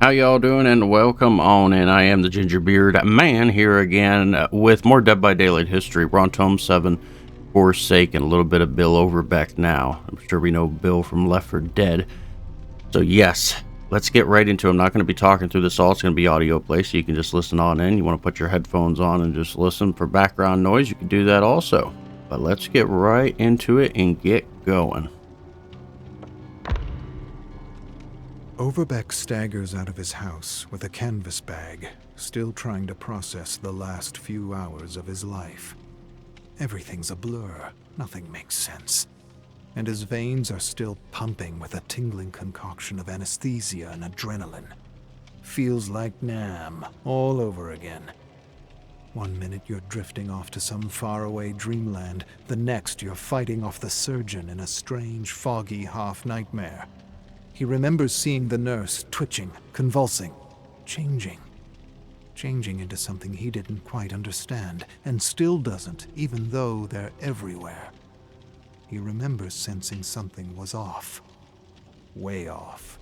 How y'all doing? And welcome on in. I am the Gingerbeerdman here again with more Dead by Daylight history. We're on Tome 7, Forsaken, a little bit of Bill Overbeck now. I'm sure we know Bill from Left 4 Dead. So yes, let's get right into it. I'm not going to be talking through this all. It's going to be audio play, so you can just listen on in. You want to put your headphones on and just listen for background noise, you can do that also. But let's get right into it and get going. Overbeck staggers out of his house with a canvas bag, still trying to process the last few hours of his life. Everything's a blur, nothing makes sense, and his veins are still pumping with a tingling concoction of anesthesia and adrenaline. Feels like Nam all over again. One minute you're drifting off to some faraway dreamland, the next you're fighting off the surgeon in a strange, foggy half-nightmare. He remembers seeing the nurse twitching, convulsing, changing into something he didn't quite understand, and still doesn't, even though they're everywhere. He remembers sensing something was off. Way off.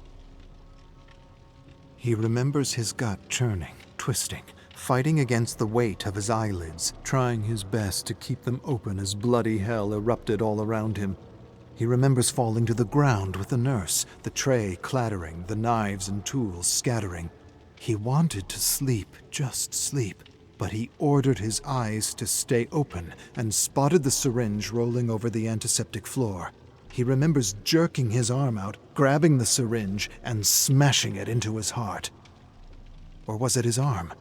He remembers his gut churning, twisting, fighting against the weight of his eyelids, trying his best to keep them open as bloody hell erupted all around him. He remembers falling to the ground with the nurse, the tray clattering, the knives and tools scattering. He wanted to sleep, just sleep, but he ordered his eyes to stay open and spotted the syringe rolling over the antiseptic floor. He remembers jerking his arm out, grabbing the syringe, and smashing it into his heart. Or was it his arm?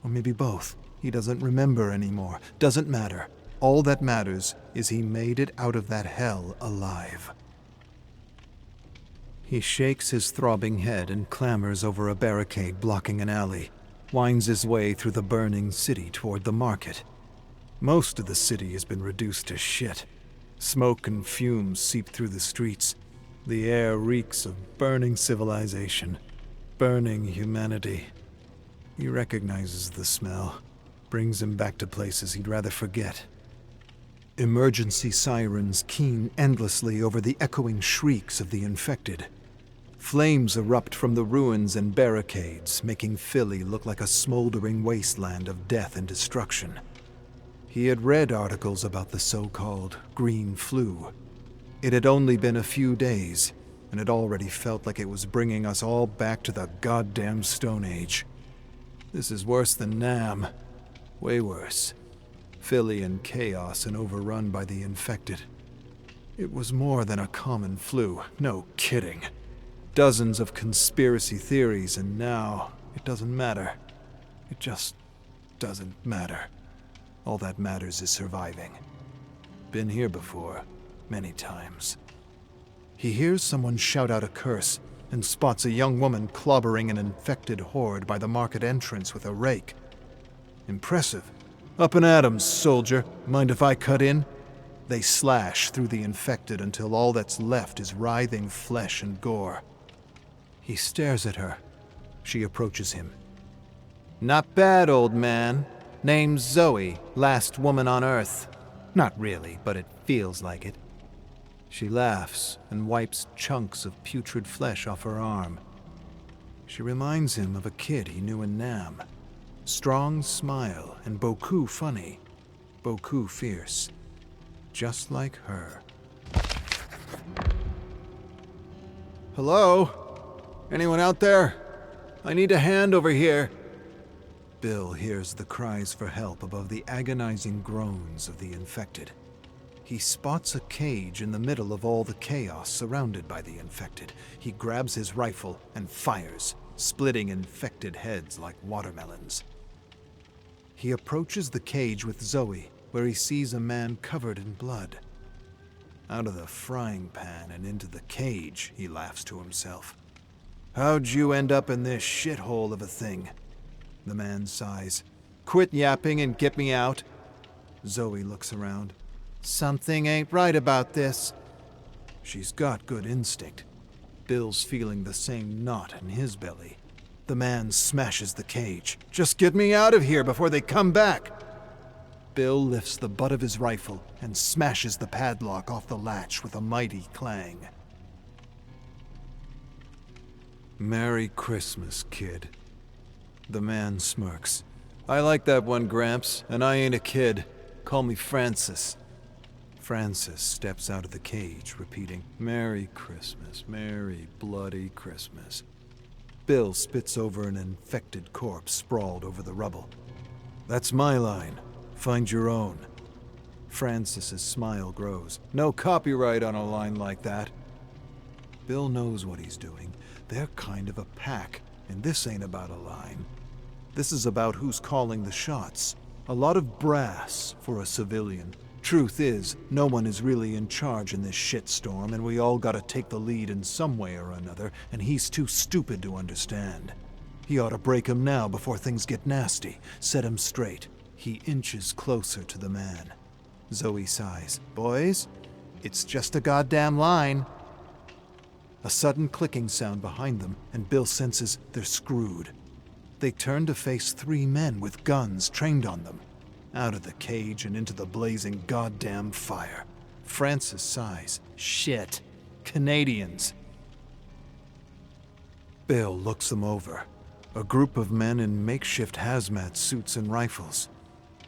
Or maybe both. He doesn't remember anymore. Doesn't matter. All that matters is he made it out of that hell alive. He shakes his throbbing head and clambers over a barricade blocking an alley, winds his way through the burning city toward the market. Most of the city has been reduced to shit. Smoke and fumes seep through the streets. The air reeks of burning civilization, burning humanity. He recognizes the smell, brings him back to places he'd rather forget. Emergency sirens keen endlessly over the echoing shrieks of the infected. Flames erupt from the ruins and barricades, making Philly look like a smoldering wasteland of death and destruction. He had read articles about the so-called green flu. It had only been a few days, and it already felt like it was bringing us all back to the goddamn Stone Age. This is worse than Nam. Way worse. Philly in chaos and overrun by the infected. It was more than a common flu, no kidding. Dozens of conspiracy theories, and now it doesn't matter. It just doesn't matter. All that matters is surviving. Been here before, many times. He hears someone shout out a curse and spots a young woman clobbering an infected horde by the market entrance with a rake. Impressive. Up and at 'em, soldier. Mind if I cut in? They slash through the infected until all that's left is writhing flesh and gore. He stares at her. She approaches him. Not bad, old man. Name's Zoe, last woman on Earth. Not really, but it feels like it. She laughs and wipes chunks of putrid flesh off her arm. She reminds him of a kid he knew in Nam. Strong smile and beaucoup funny, beaucoup fierce. Just like her. Hello? Anyone out there? I need a hand over here. Bill hears the cries for help above the agonizing groans of the infected. He spots a cage in the middle of all the chaos surrounded by the infected. He grabs his rifle and fires, splitting infected heads like watermelons. He approaches the cage with Zoe, where he sees a man covered in blood. Out of the frying pan and into the cage, he laughs to himself. How'd you end up in this shithole of a thing? The man sighs. Quit yapping and get me out. Zoe looks around. Something ain't right about this. She's got good instinct. Bill's feeling the same knot in his belly. The man smashes the cage. Just get me out of here before they come back. Bill lifts the butt of his rifle and smashes the padlock off the latch with a mighty clang. Merry Christmas, kid. The man smirks. I like that one, Gramps, and I ain't a kid. Call me Francis. Francis steps out of the cage, repeating, Merry Christmas, Merry bloody Christmas. Bill spits over an infected corpse sprawled over the rubble. That's my line. Find your own. Francis's smile grows. No copyright on a line like that. Bill knows what he's doing. They're kind of a pack, and this ain't about a line. This is about who's calling the shots. A lot of brass for a civilian. Truth is, no one is really in charge in this shitstorm, and we all gotta take the lead in some way or another, and he's too stupid to understand. He ought to break him now before things get nasty. Set him straight. He inches closer to the man. Zoe sighs. Boys, it's just a goddamn line. A sudden clicking sound behind them, and Bill senses they're screwed. They turn to face 3 men with guns trained on them. Out of the cage and into the blazing goddamn fire. Francis sighs. Shit. Canadians. Bill looks them over. A group of men in makeshift hazmat suits and rifles.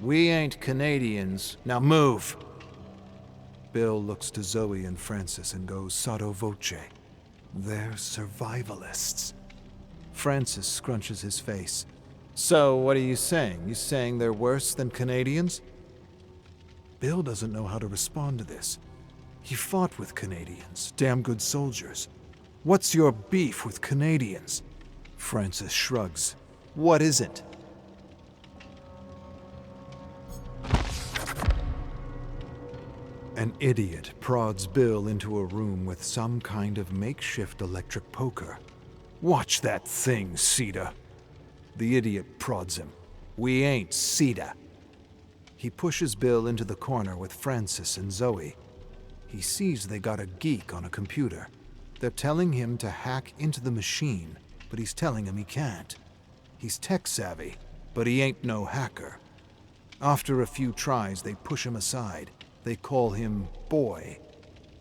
We ain't Canadians. Now move! Bill looks to Zoe and Francis and goes sotto voce. They're survivalists. Francis scrunches his face. So, what are you saying? You saying they're worse than Canadians? Bill doesn't know how to respond to this. He fought with Canadians, damn good soldiers. What's your beef with Canadians? Francis shrugs. What is it? An idiot prods Bill into a room with some kind of makeshift electric poker. Watch that thing, Sita. The idiot prods him. We ain't Sita. He pushes Bill into the corner with Francis and Zoe. He sees they got a geek on a computer. They're telling him to hack into the machine, but he's telling him he can't. He's tech-savvy, but he ain't no hacker. After a few tries, they push him aside. They call him Boy.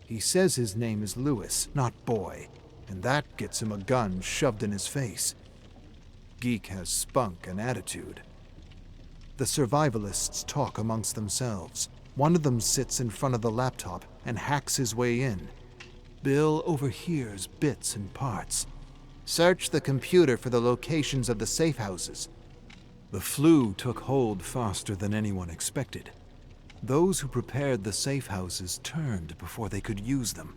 He says his name is Lewis, not Boy, and that gets him a gun shoved in his face. Geek has spunk and attitude. The survivalists talk amongst themselves. One of them sits in front of the laptop and hacks his way in. Bill overhears bits and parts. Search the computer for the locations of the safe houses. The flu took hold faster than anyone expected. Those who prepared the safe houses turned before they could use them.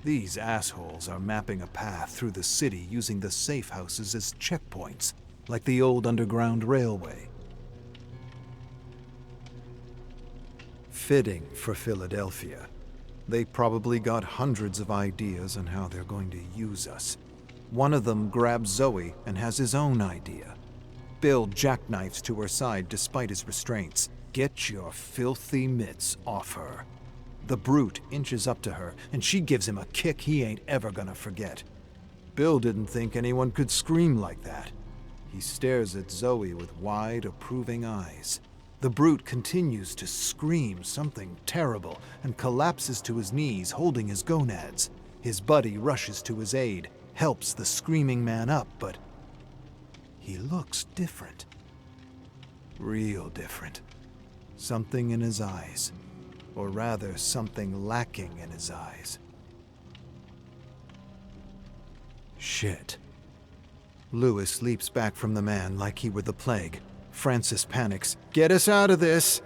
These assholes are mapping a path through the city using the safe houses as checkpoints, like the old underground railway. Fitting for Philadelphia. They probably got hundreds of ideas on how they're going to use us. One of them grabs Zoe and has his own idea. Bill jackknifes to her side despite his restraints. Get your filthy mitts off her. The brute inches up to her, and she gives him a kick he ain't ever gonna forget. Bill didn't think anyone could scream like that. He stares at Zoe with wide, approving eyes. The brute continues to scream something terrible and collapses to his knees, holding his gonads. His buddy rushes to his aid, helps the screaming man up, but he looks different. Real different. Something in his eyes. Or rather, something lacking in his eyes. Shit. Lewis leaps back from the man like he were the plague. Francis panics. Get us out of this!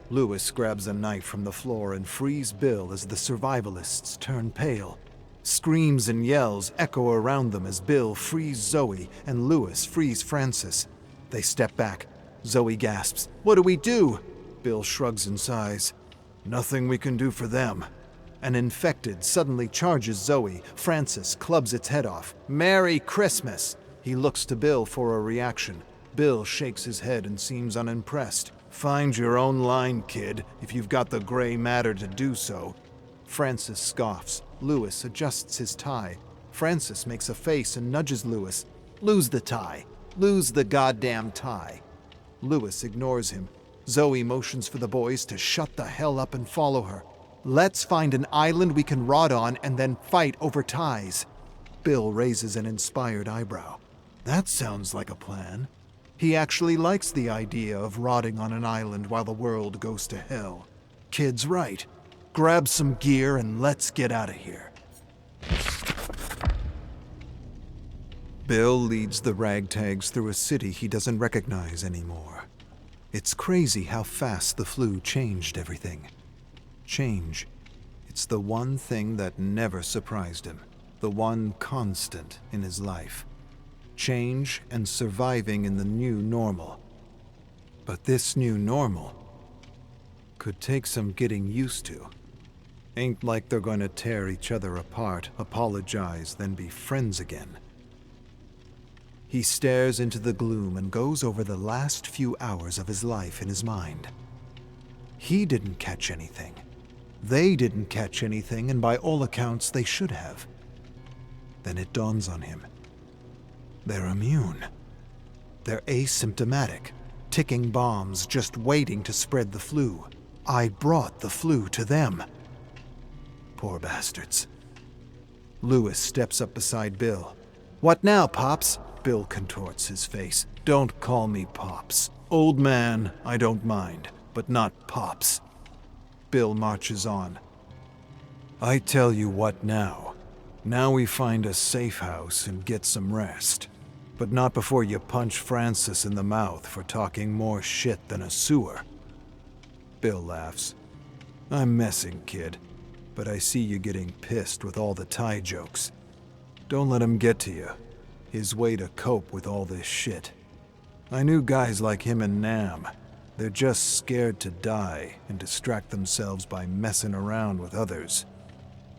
Lewis grabs a knife from the floor and frees Bill as the survivalists turn pale. Screams and yells echo around them as Bill frees Zoe and Lewis frees Francis. They step back. Zoe gasps. What do we do? Bill shrugs and sighs. Nothing we can do for them. An infected suddenly charges Zoe. Francis clubs its head off. Merry Christmas! He looks to Bill for a reaction. Bill shakes his head and seems unimpressed. Find your own line, kid, if you've got the gray matter to do so. Francis scoffs. Lewis adjusts his tie. Francis makes a face and nudges Lewis. Lose the tie. Lose the goddamn tie. Lewis ignores him. Zoe motions for the boys to shut the hell up and follow her. Let's find an island we can rot on and then fight over ties. Bill raises an inspired eyebrow. That sounds like a plan. He actually likes the idea of rotting on an island while the world goes to hell. Kid's right. Grab some gear and let's get out of here. Bill leads the ragtags through a city he doesn't recognize anymore. It's crazy how fast the flu changed everything. Change. It's the one thing that never surprised him. The one constant in his life. Change and surviving in the new normal. But this new normal could take some getting used to. Ain't like they're going to tear each other apart, apologize, then be friends again. He stares into the gloom and goes over the last few hours of his life in his mind. He didn't catch anything. They didn't catch anything, and by all accounts, they should have. Then it dawns on him. They're immune. They're asymptomatic, ticking bombs just waiting to spread the flu. I brought the flu to them. Poor bastards. Lewis steps up beside Bill. "What now, Pops?" Bill contorts his face. "Don't call me Pops. Old man, I don't mind, but not Pops." Bill marches on. "I tell you what now. Now we find a safe house and get some rest. But not before you punch Francis in the mouth for talking more shit than a sewer." Bill laughs. "I'm messing, kid, but I see you getting pissed with all the tie jokes. Don't let him get to you. His way to cope with all this shit. I knew guys like him in Nam. They're just scared to die and distract themselves by messing around with others.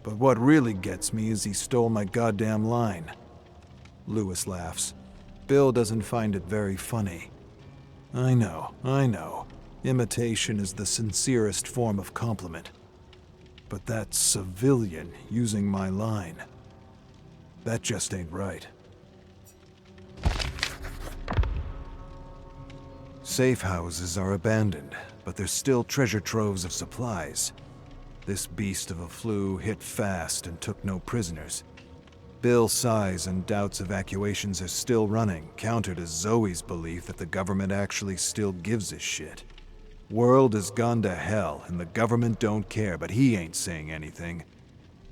But what really gets me is he stole my goddamn line." Lewis laughs. Bill doesn't find it very funny. I know. Imitation is the sincerest form of compliment. But that civilian using my line, that just ain't right. Safe houses are abandoned, but there's still treasure troves of supplies. This beast of a flu hit fast and took no prisoners. Bill sighs and doubts evacuations are still running, counter to Zoe's belief that the government actually still gives a shit. World has gone to hell and the government don't care, but he ain't saying anything.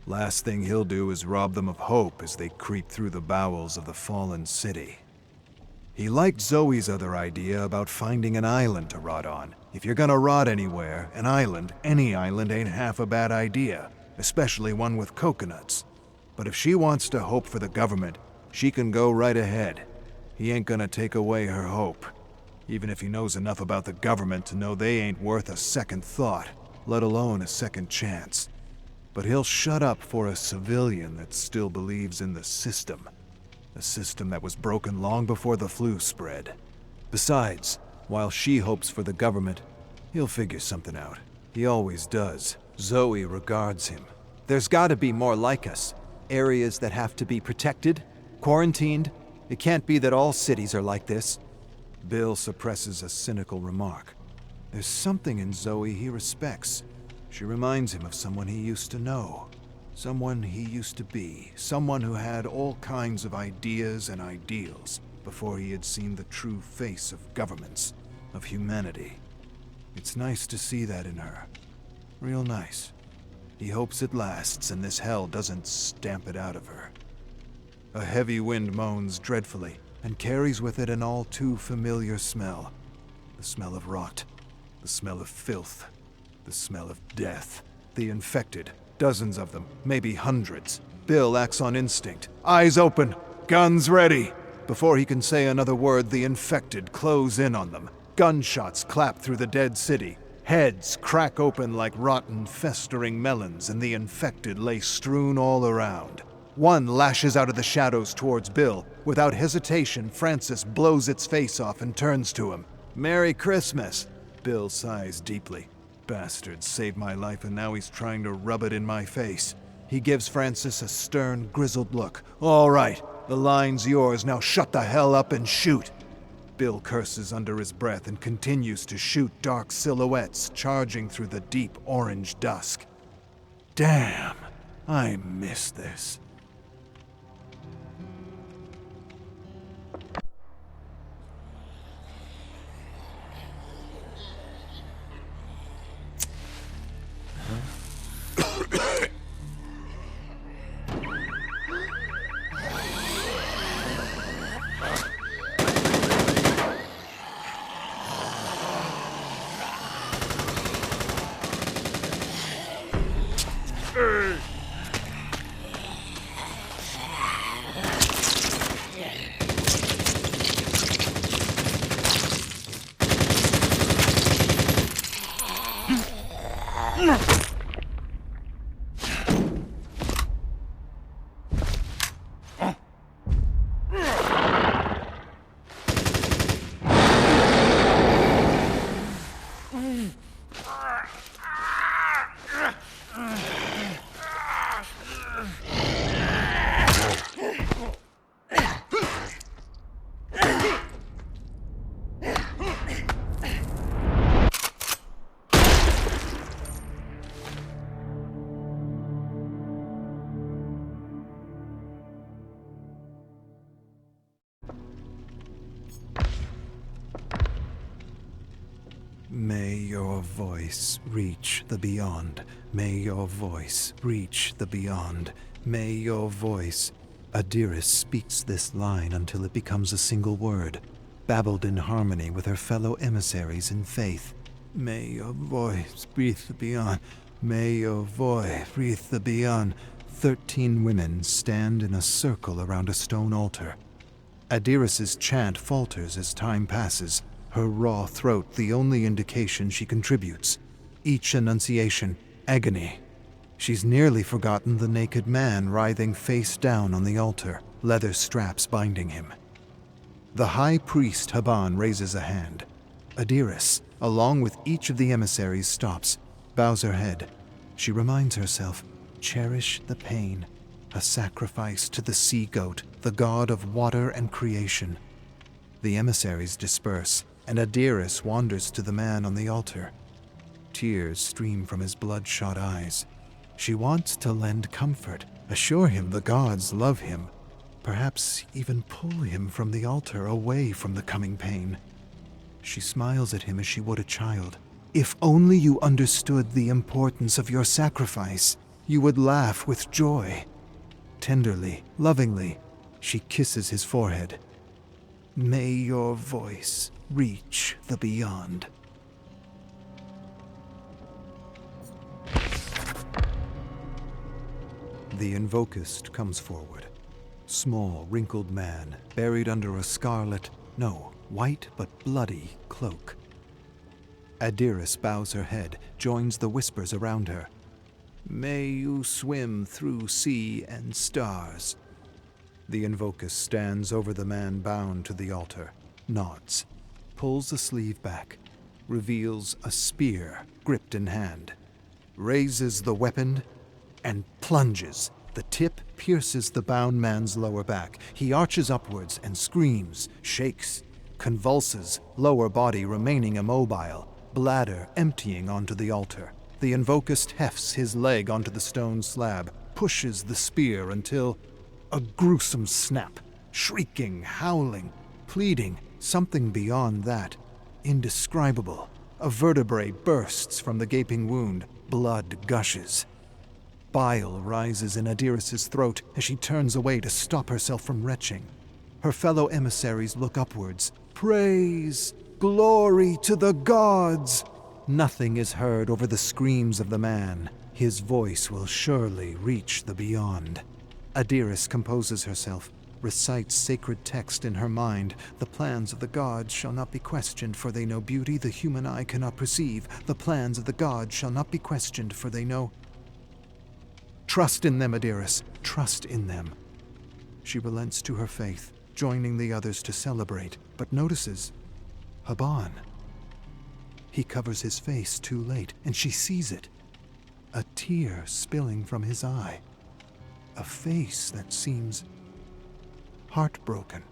Last thing he'll do is rob them of hope as they creep through the bowels of the fallen city. He liked Zoe's other idea about finding an island to rot on. If you're gonna rot anywhere, an island, any island ain't half a bad idea, especially one with coconuts. But if she wants to hope for the government, she can go right ahead. He ain't gonna take away her hope, even if he knows enough about the government to know they ain't worth a second thought, let alone a second chance. But he'll shut up for a civilian that still believes in the system. A system that was broken long before the flu spread. Besides, while she hopes for the government, he'll figure something out. He always does. Zoe regards him. There's gotta be more like us. Areas that have to be protected, quarantined. It can't be that all cities are like this. Bill suppresses a cynical remark. There's something in Zoe he respects. She reminds him of someone he used to know. Someone he used to be. Someone who had all kinds of ideas and ideals before he had seen the true face of governments, of humanity. It's nice to see that in her. Real nice. He hopes it lasts and this hell doesn't stamp it out of her. A heavy wind moans dreadfully and carries with it an all too familiar smell. The smell of rot. The smell of filth. The smell of death. The infected. Dozens of them, maybe hundreds. Bill acts on instinct. Eyes open. Guns ready. Before he can say another word, the infected close in on them. Gunshots clap through the dead city. Heads crack open like rotten, festering melons, and the infected lay strewn all around. One lashes out of the shadows towards Bill. Without hesitation, Francis blows its face off and turns to him. "Merry Christmas." Bill sighs deeply. Bastard saved my life and now he's trying to rub it in my face. He gives Francis a stern, grizzled look. "All right, the line's yours, now shut the hell up and shoot." Bill curses under his breath and continues to shoot dark silhouettes charging through the deep orange dusk. Damn, I miss this. May your voice reach the beyond. May your voice reach the beyond. May your voice... Adiris speaks this line until it becomes a single word, babbled in harmony with her fellow emissaries in faith. May your voice breathe the beyond. May your voice breathe the beyond. 13 women stand in a circle around a stone altar. Adiris's chant falters as time passes, her raw throat the only indication she contributes. Each enunciation, agony. She's nearly forgotten the naked man writhing face down on the altar, leather straps binding him. The high priest Haban raises a hand. Adiris, along with each of the emissaries, stops, bows her head. She reminds herself, cherish the pain, a sacrifice to the sea-goat, the god of water and creation. The emissaries disperse, and Adiris wanders to the man on the altar. Tears stream from his bloodshot eyes. She wants to lend comfort, assure him the gods love him, perhaps even pull him from the altar away from the coming pain. She smiles at him as she would a child. If only you understood the importance of your sacrifice, you would laugh with joy. Tenderly, lovingly, she kisses his forehead. May your voice reach the beyond. The invocist comes forward. Small, wrinkled man, buried under a scarlet, no, white but bloody cloak. Adiris bows her head, joins the whispers around her. May you swim through sea and stars. The invocist stands over the man bound to the altar, nods, pulls the sleeve back, reveals a spear gripped in hand, raises the weapon, and plunges. The tip pierces the bound man's lower back. He arches upwards and screams, shakes, convulses, lower body remaining immobile, bladder emptying onto the altar. The invocist hefts his leg onto the stone slab, pushes the spear until a gruesome snap, shrieking, howling, pleading, something beyond that, indescribable. A vertebrae bursts from the gaping wound, blood gushes. Bile rises in Adiris's throat as she turns away to stop herself from retching. Her fellow emissaries look upwards. Praise, glory to the gods! Nothing is heard over the screams of the man. His voice will surely reach the beyond. Adiris composes herself, recites sacred text in her mind. The plans of the gods shall not be questioned, for they know beauty the human eye cannot perceive. The plans of the gods shall not be questioned, for they know... Trust in them, Adiris. Trust in them. She relents to her faith, joining the others to celebrate, but notices Haban. He covers his face too late, and she sees it. A tear spilling from his eye. A face that seems heartbroken.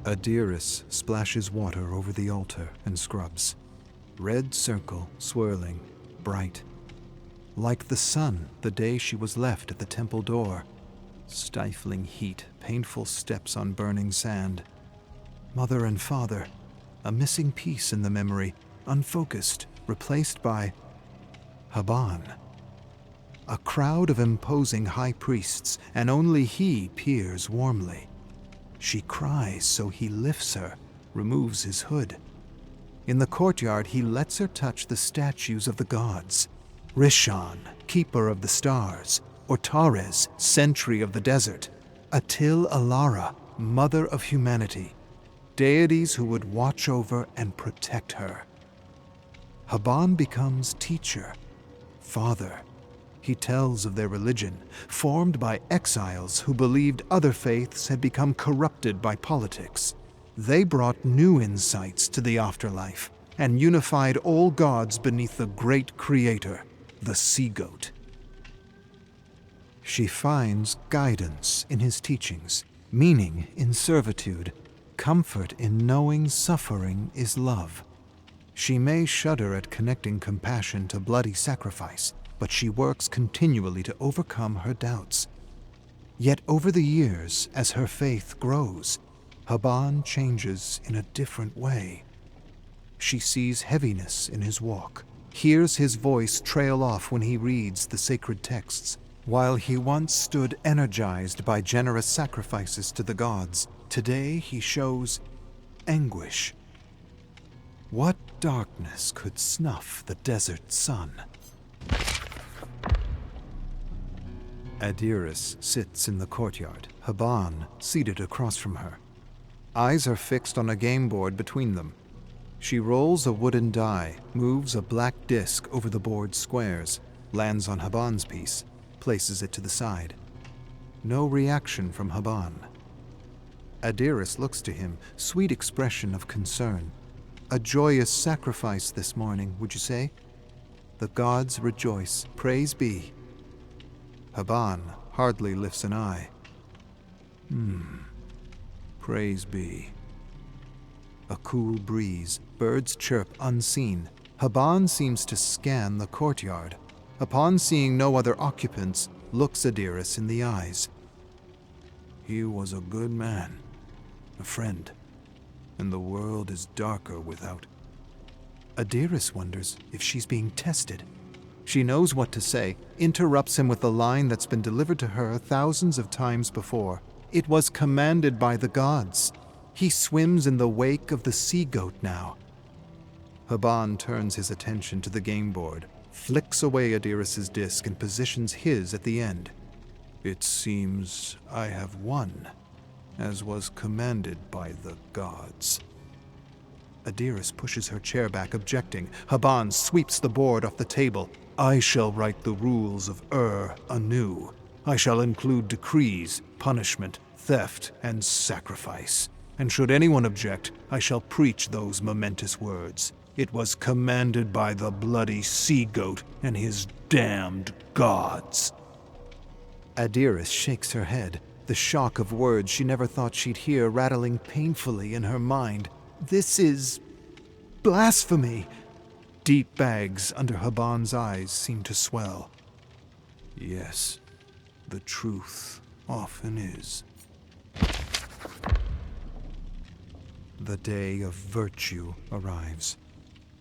Adiris splashes water over the altar and scrubs. Red circle, swirling, bright. Like the sun the day she was left at the temple door. Stifling heat, painful steps on burning sand. Mother and father, a missing piece in the memory, unfocused, replaced by Haban. A crowd of imposing high priests, and only he peers warmly. She cries, so he lifts her, removes his hood. In the courtyard, he lets her touch the statues of the gods. Rishon, keeper of the stars. Ortares, sentry of the desert. Atil Alara, mother of humanity. Deities who would watch over and protect her. Haban becomes teacher, father. He tells of their religion, formed by exiles who believed other faiths had become corrupted by politics. They brought new insights to the afterlife and unified all gods beneath the great creator, the sea-goat. She finds guidance in his teachings, meaning in servitude, comfort in knowing suffering is love. She may shudder at connecting compassion to bloody sacrifice, but she works continually to overcome her doubts. Yet over the years, as her faith grows, Haban changes in a different way. She sees heaviness in his walk, hears his voice trail off when he reads the sacred texts. While he once stood energized by generous sacrifices to the gods, today he shows anguish. What darkness could snuff the desert sun? Adiris sits in the courtyard, Haban seated across from her. Eyes are fixed on a game board between them. She rolls a wooden die, moves a black disc over the board's squares, lands on Haban's piece, places it to the side. No reaction from Haban. Adiris looks to him, sweet expression of concern. A joyous sacrifice this morning, would you say? The gods rejoice, praise be. Haban hardly lifts an eye. Praise be. A cool breeze, birds chirp unseen. Haban seems to scan the courtyard. Upon seeing no other occupants, looks Adiris in the eyes. He was a good man, a friend, and the world is darker without. Adiris wonders if she's being tested. She knows what to say, interrupts him with the line that's been delivered to her thousands of times before. It was commanded by the gods. He swims in the wake of the sea-goat now. Haban turns his attention to the game board, flicks away Adiris's disc and positions his at the end. It seems I have won, as was commanded by the gods. Adiris pushes her chair back, objecting. Haban sweeps the board off the table. I shall write the rules of anew. I shall include decrees, punishment, theft, and sacrifice. And should anyone object, I shall preach those momentous words. It was commanded by the bloody sea-goat and his damned gods. Adiris shakes her head, the shock of words she never thought she'd hear rattling painfully in her mind. This is blasphemy. Deep bags under Haban's eyes seem to swell. Yes, the truth often is. The day of virtue arrives.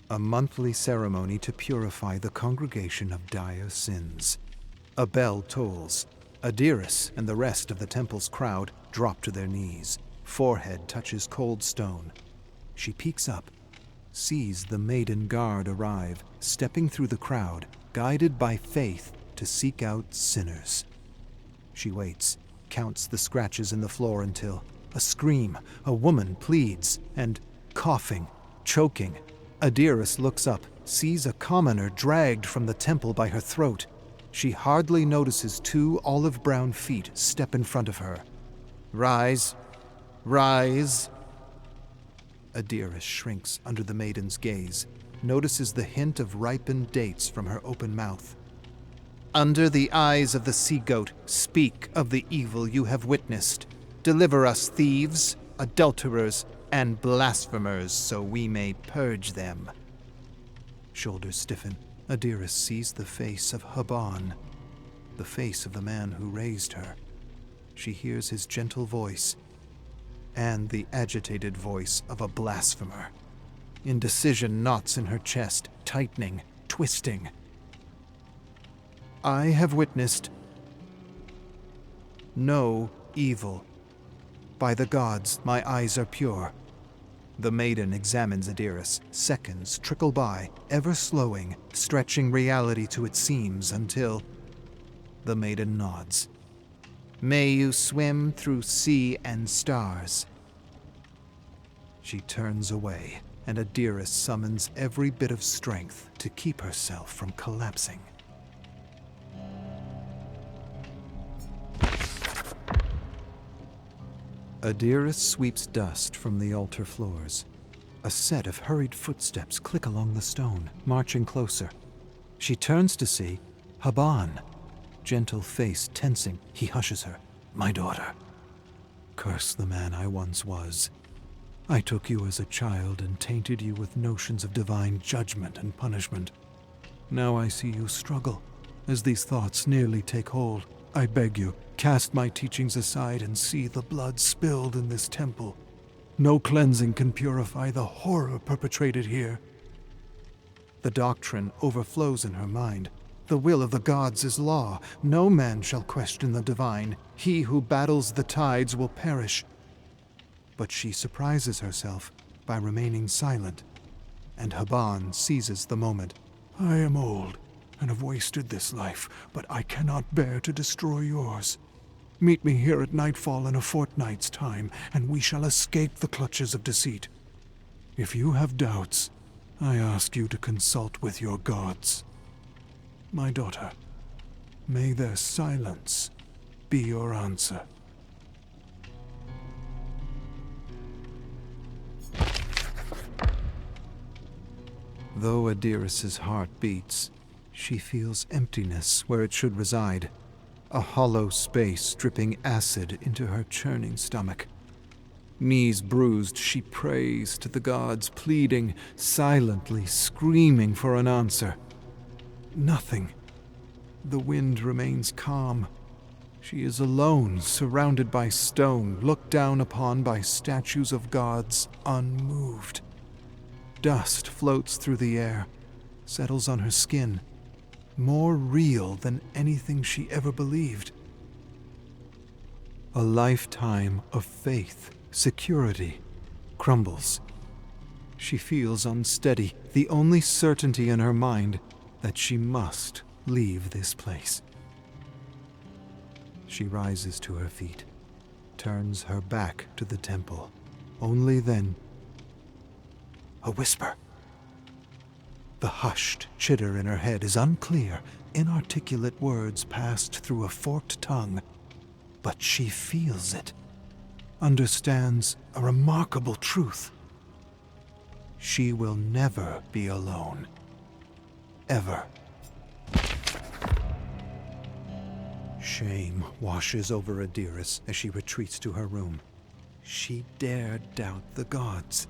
A monthly ceremony to purify the congregation of dire sins. A bell tolls. Adiris and the rest of the temple's crowd drop to their knees. Forehead touches cold stone. She peeks up, sees the Maiden Guard arrive, stepping through the crowd, guided by faith to seek out sinners. She waits, counts the scratches in the floor until a scream, a woman pleads, and coughing, choking. Adiris looks up, sees a commoner dragged from the temple by her throat. She hardly notices two olive-brown feet step in front of her. Rise, rise. Adiris shrinks under the maiden's gaze, notices the hint of ripened dates from her open mouth. Under the eyes of the sea-goat, speak of the evil you have witnessed. Deliver us thieves, adulterers, and blasphemers, so we may purge them. Shoulders stiffen. Adiris sees the face of Haban, the face of the man who raised her. She hears his gentle voice, and the agitated voice of a blasphemer. Indecision knots in her chest, tightening, twisting. I have witnessed no evil. By the gods, my eyes are pure. The maiden examines Adiris. Seconds trickle by, ever slowing, stretching reality to its seams until the maiden nods. May you swim through sea and stars. She turns away, and Adiris summons every bit of strength to keep herself from collapsing. Adiris sweeps dust from the altar floors. A set of hurried footsteps click along the stone, marching closer. She turns to see Haban. Gentle face tensing, he hushes her. My daughter. Curse the man I once was. I took you as a child and tainted you with notions of divine judgment and punishment. Now I see you struggle. As these thoughts nearly take hold, I beg you, cast my teachings aside and see the blood spilled in this temple. No cleansing can purify the horror perpetrated here. The doctrine overflows in her mind. The will of the gods is law. No man shall question the divine. He who battles the tides will perish. But she surprises herself by remaining silent, and Haban seizes the moment. I am old and have wasted this life, but I cannot bear to destroy yours. Meet me here at nightfall in a fortnight's time, and we shall escape the clutches of deceit. If you have doubts, I ask you to consult with your gods. My daughter, may their silence be your answer. Though Adiris's heart beats, she feels emptiness where it should reside. A hollow space dripping acid into her churning stomach. Knees bruised, she prays to the gods, pleading, silently screaming for an answer. Nothing. The wind remains calm. She is alone, surrounded by stone, looked down upon by statues of gods, unmoved. Dust floats through the air, settles on her skin, more real than anything she ever believed. A lifetime of faith, security, crumbles. She feels unsteady, the only certainty in her mind that she must leave this place. She rises to her feet, turns her back to the temple. Only then, a whisper. The hushed chitter in her head is unclear, inarticulate words passed through a forked tongue, but she feels it, understands a remarkable truth. She will never be alone. Ever. Shame washes over Adiris as she retreats to her room. She dared doubt the gods.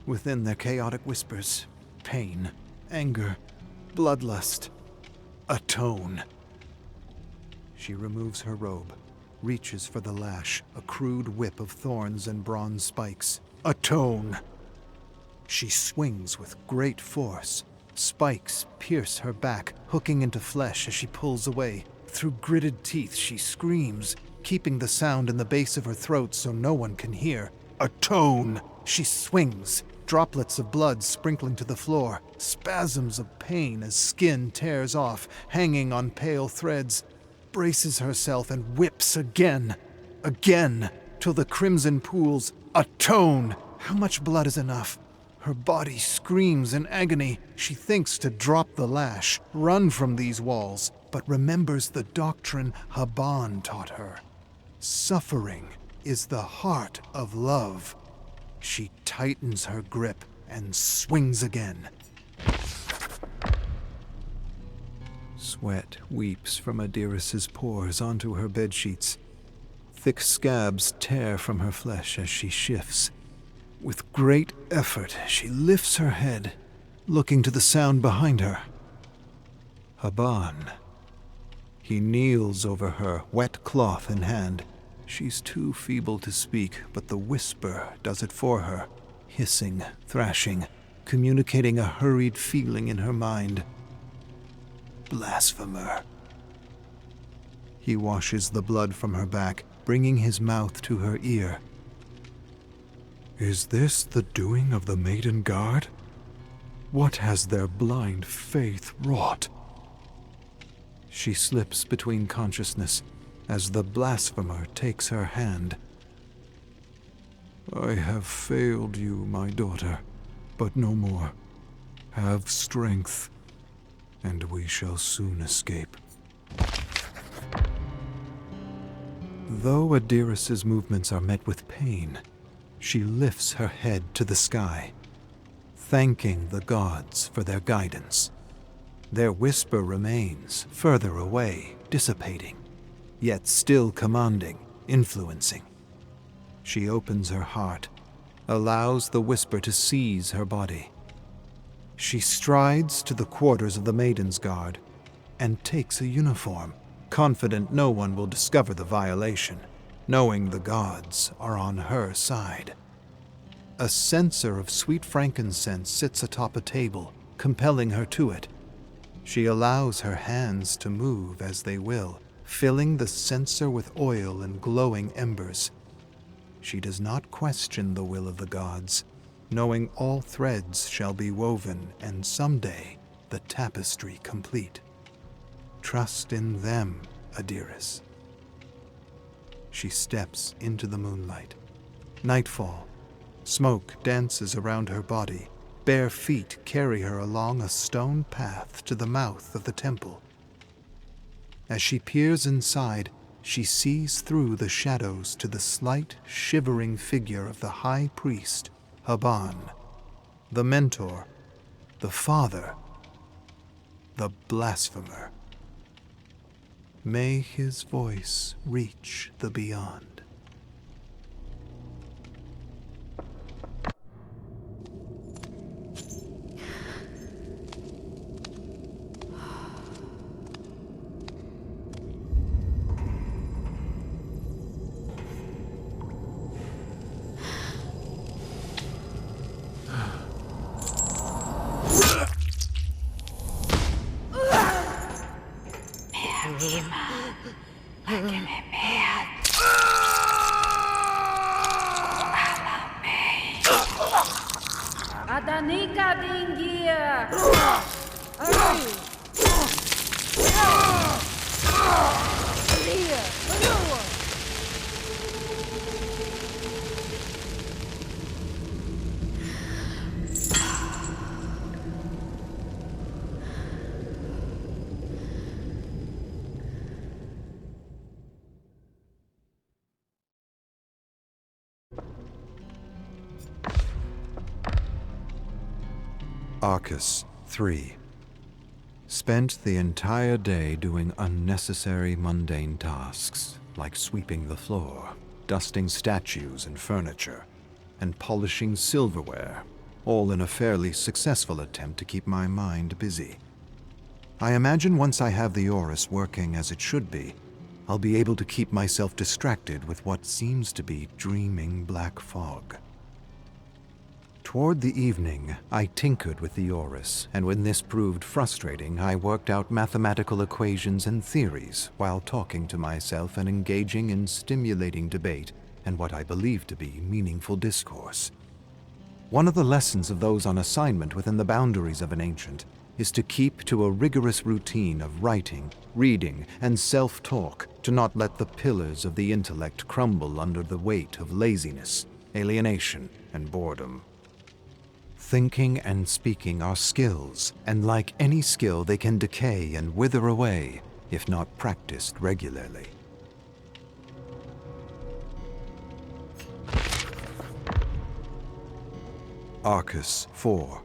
Within their chaotic whispers, pain, anger, bloodlust, atone. She removes her robe, reaches for the lash, a crude whip of thorns and bronze spikes. Atone! She swings with great force. Spikes pierce her back, hooking into flesh as she pulls away. Through gritted teeth, she screams, keeping the sound in the base of her throat so no one can hear. Atone! She swings, droplets of blood sprinkling to the floor, spasms of pain as skin tears off, hanging on pale threads, braces herself and whips again, till the crimson pools. Atone! How much blood is enough? Her body screams in agony. She thinks to drop the lash, run from these walls, but remembers the doctrine Haban taught her. Suffering is the heart of love. She tightens her grip and swings again. Sweat weeps from Adiris's pores onto her bedsheets. Thick scabs tear from her flesh as she shifts. With great effort, she lifts her head, looking to the sound behind her. Haban. He kneels over her, wet cloth in hand. She's too feeble to speak, but the whisper does it for her, hissing, thrashing, communicating a hurried feeling in her mind. Blasphemer. He washes the blood from her back, bringing his mouth to her ear. Is this the doing of the Maiden Guard? What has their blind faith wrought? She slips between consciousness as the blasphemer takes her hand. I have failed you, my daughter, but no more. Have strength, and we shall soon escape. Though Adiris's movements are met with pain, she lifts her head to the sky, thanking the gods for their guidance. Their whisper remains, further away, dissipating, yet still commanding, influencing. She opens her heart, allows the whisper to seize her body. She strides to the quarters of the Maiden's Guard and takes a uniform, confident no one will discover the violation, knowing the gods are on her side. A censer of sweet frankincense sits atop a table, compelling her to it. She allows her hands to move as they will, filling the censer with oil and glowing embers. She does not question the will of the gods, knowing all threads shall be woven and someday the tapestry complete. Trust in them, Adiris. She steps into the moonlight. Nightfall. Smoke dances around her body. Bare feet carry her along a stone path to the mouth of the temple. As she peers inside, she sees through the shadows to the slight, shivering figure of the high priest, Haban, the mentor, the father, the blasphemer. May his voice reach the beyond. Adanika dingia. Arcus 3. Spent the entire day doing unnecessary mundane tasks, like sweeping the floor, dusting statues and furniture, and polishing silverware, all in a fairly successful attempt to keep my mind busy. I imagine once I have the Orus working as it should be, I'll be able to keep myself distracted with what seems to be dreaming black fog. Toward the evening, I tinkered with the Orus, and when this proved frustrating, I worked out mathematical equations and theories while talking to myself and engaging in stimulating debate and what I believe to be meaningful discourse. One of the lessons of those on assignment within the boundaries of an ancient is to keep to a rigorous routine of writing, reading, and self-talk to not let the pillars of the intellect crumble under the weight of laziness, alienation, and boredom. Thinking and speaking are skills, and like any skill, they can decay and wither away if not practiced regularly. Arcus 4.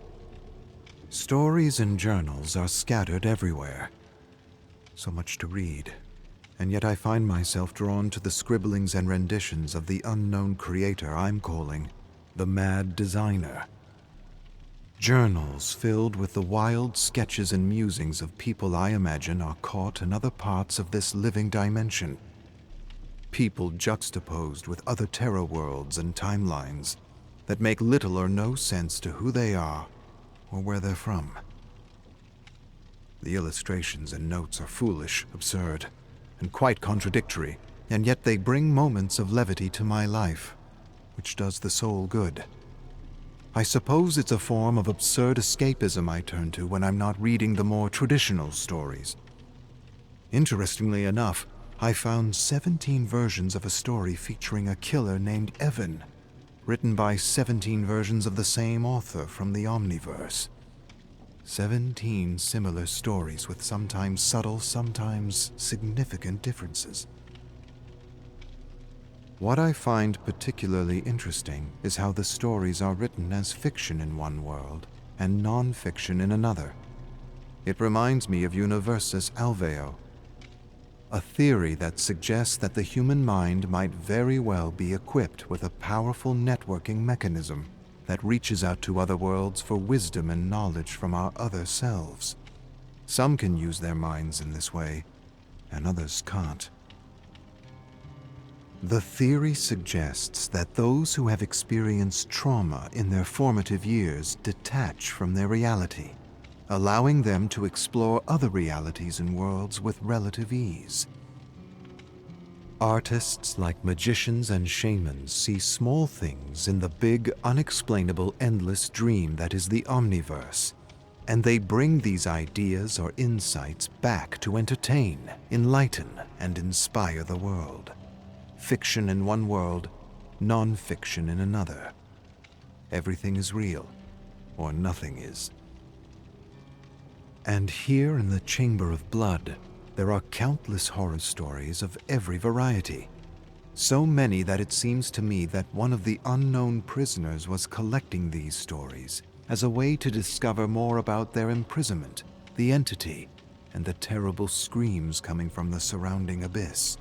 Stories and journals are scattered everywhere. So much to read, and yet I find myself drawn to the scribblings and renditions of the unknown creator I'm calling the Mad Designer. Journals filled with the wild sketches and musings of people I imagine are caught in other parts of this living dimension. People juxtaposed with other terror worlds and timelines that make little or no sense to who they are or where they're from. The illustrations and notes are foolish, absurd, and quite contradictory, and yet they bring moments of levity to my life, which does the soul good. I suppose it's a form of absurd escapism I turn to when I'm not reading the more traditional stories. Interestingly enough, I found 17 versions of a story featuring a killer named Evan, written by 17 versions of the same author from the Omniverse. 17 similar stories with sometimes subtle, sometimes significant differences. What I find particularly interesting is how the stories are written as fiction in one world and non-fiction in another. It reminds me of Universus Alveo, a theory that suggests that the human mind might very well be equipped with a powerful networking mechanism that reaches out to other worlds for wisdom and knowledge from our other selves. Some can use their minds in this way, and others can't. The theory suggests that those who have experienced trauma in their formative years detach from their reality, allowing them to explore other realities and worlds with relative ease. Artists like magicians and shamans see small things in the big, unexplainable, endless dream that is the omniverse, and they bring these ideas or insights back to entertain, enlighten, and inspire the world. Fiction in one world, non-fiction in another. Everything is real, or nothing is. And here in the Chamber of Blood, there are countless horror stories of every variety. So many that it seems to me that one of the unknown prisoners was collecting these stories as a way to discover more about their imprisonment, the entity, and the terrible screams coming from the surrounding abyss.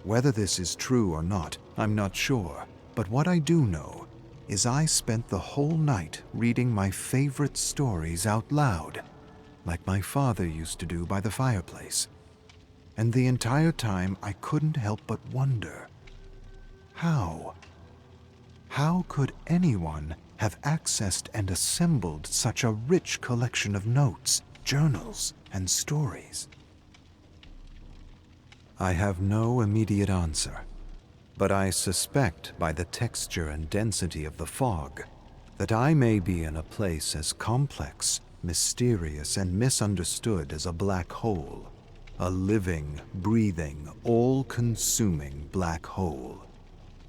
Whether this is true or not, I'm not sure, but what I do know is I spent the whole night reading my favorite stories out loud, like my father used to do by the fireplace. And the entire time I couldn't help but wonder, how could anyone have accessed and assembled such a rich collection of notes, journals, and stories? I have no immediate answer, but I suspect by the texture and density of the fog that I may be in a place as complex, mysterious, and misunderstood as a black hole, a living, breathing, all-consuming black hole,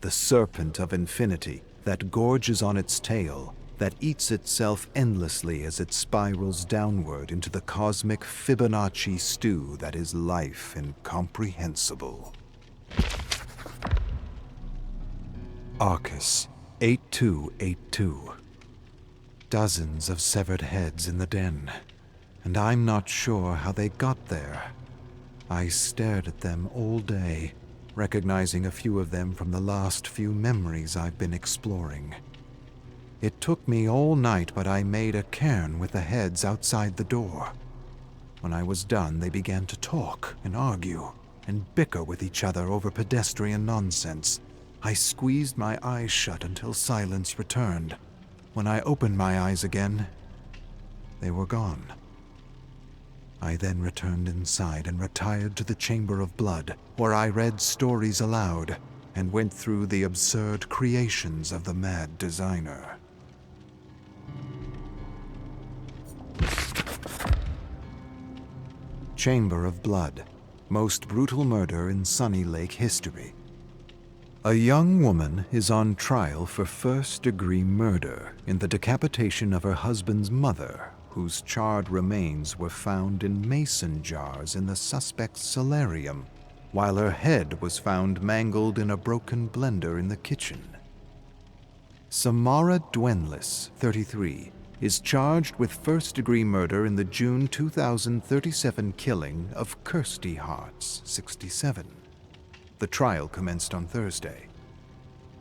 the serpent of infinity that gorges on its tail, that eats itself endlessly as it spirals downward into the cosmic Fibonacci stew that is life incomprehensible. Arcus 8282. Dozens of severed heads in the den, and I'm not sure how they got there. I stared at them all day, recognizing a few of them from the last few memories I've been exploring. It took me all night, but I made a cairn with the heads outside the door. When I was done, they began to talk and argue and bicker with each other over pedestrian nonsense. I squeezed my eyes shut until silence returned. When I opened my eyes again, they were gone. I then returned inside and retired to the Chamber of Blood, where I read stories aloud and went through the absurd creations of the mad designer. Chamber of Blood, most brutal murder in Sunny Lake history. A young woman is on trial for first-degree murder in the decapitation of her husband's mother, whose charred remains were found in mason jars in the suspect's solarium, while her head was found mangled in a broken blender in the kitchen. Samara Dwenlis, 33, is charged with first-degree murder in the June 2037 killing of Kirsty Hartz, 67. The trial commenced on Thursday.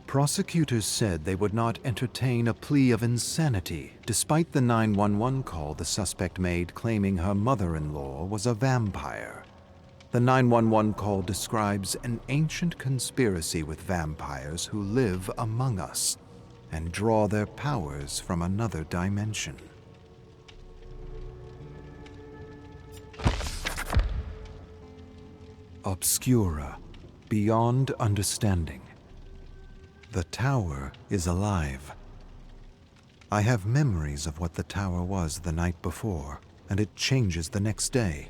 Prosecutors said they would not entertain a plea of insanity despite the 911 call the suspect made claiming her mother-in-law was a vampire. The 911 call describes an ancient conspiracy with vampires who live among us and draw their powers from another dimension. Obscura, beyond understanding. The tower is alive. I have memories of what the tower was the night before, and it changes the next day.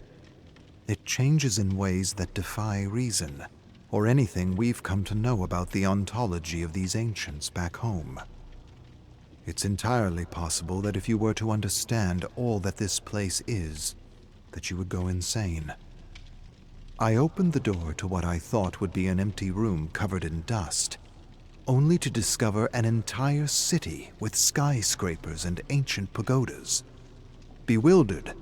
It changes in ways that defy reason, or anything we've come to know about the ontology of these ancients back home. It's entirely possible that if you were to understand all that this place is, that you would go insane. I opened the door to what I thought would be an empty room covered in dust, only to discover an entire city with skyscrapers and ancient pagodas. Bewildered,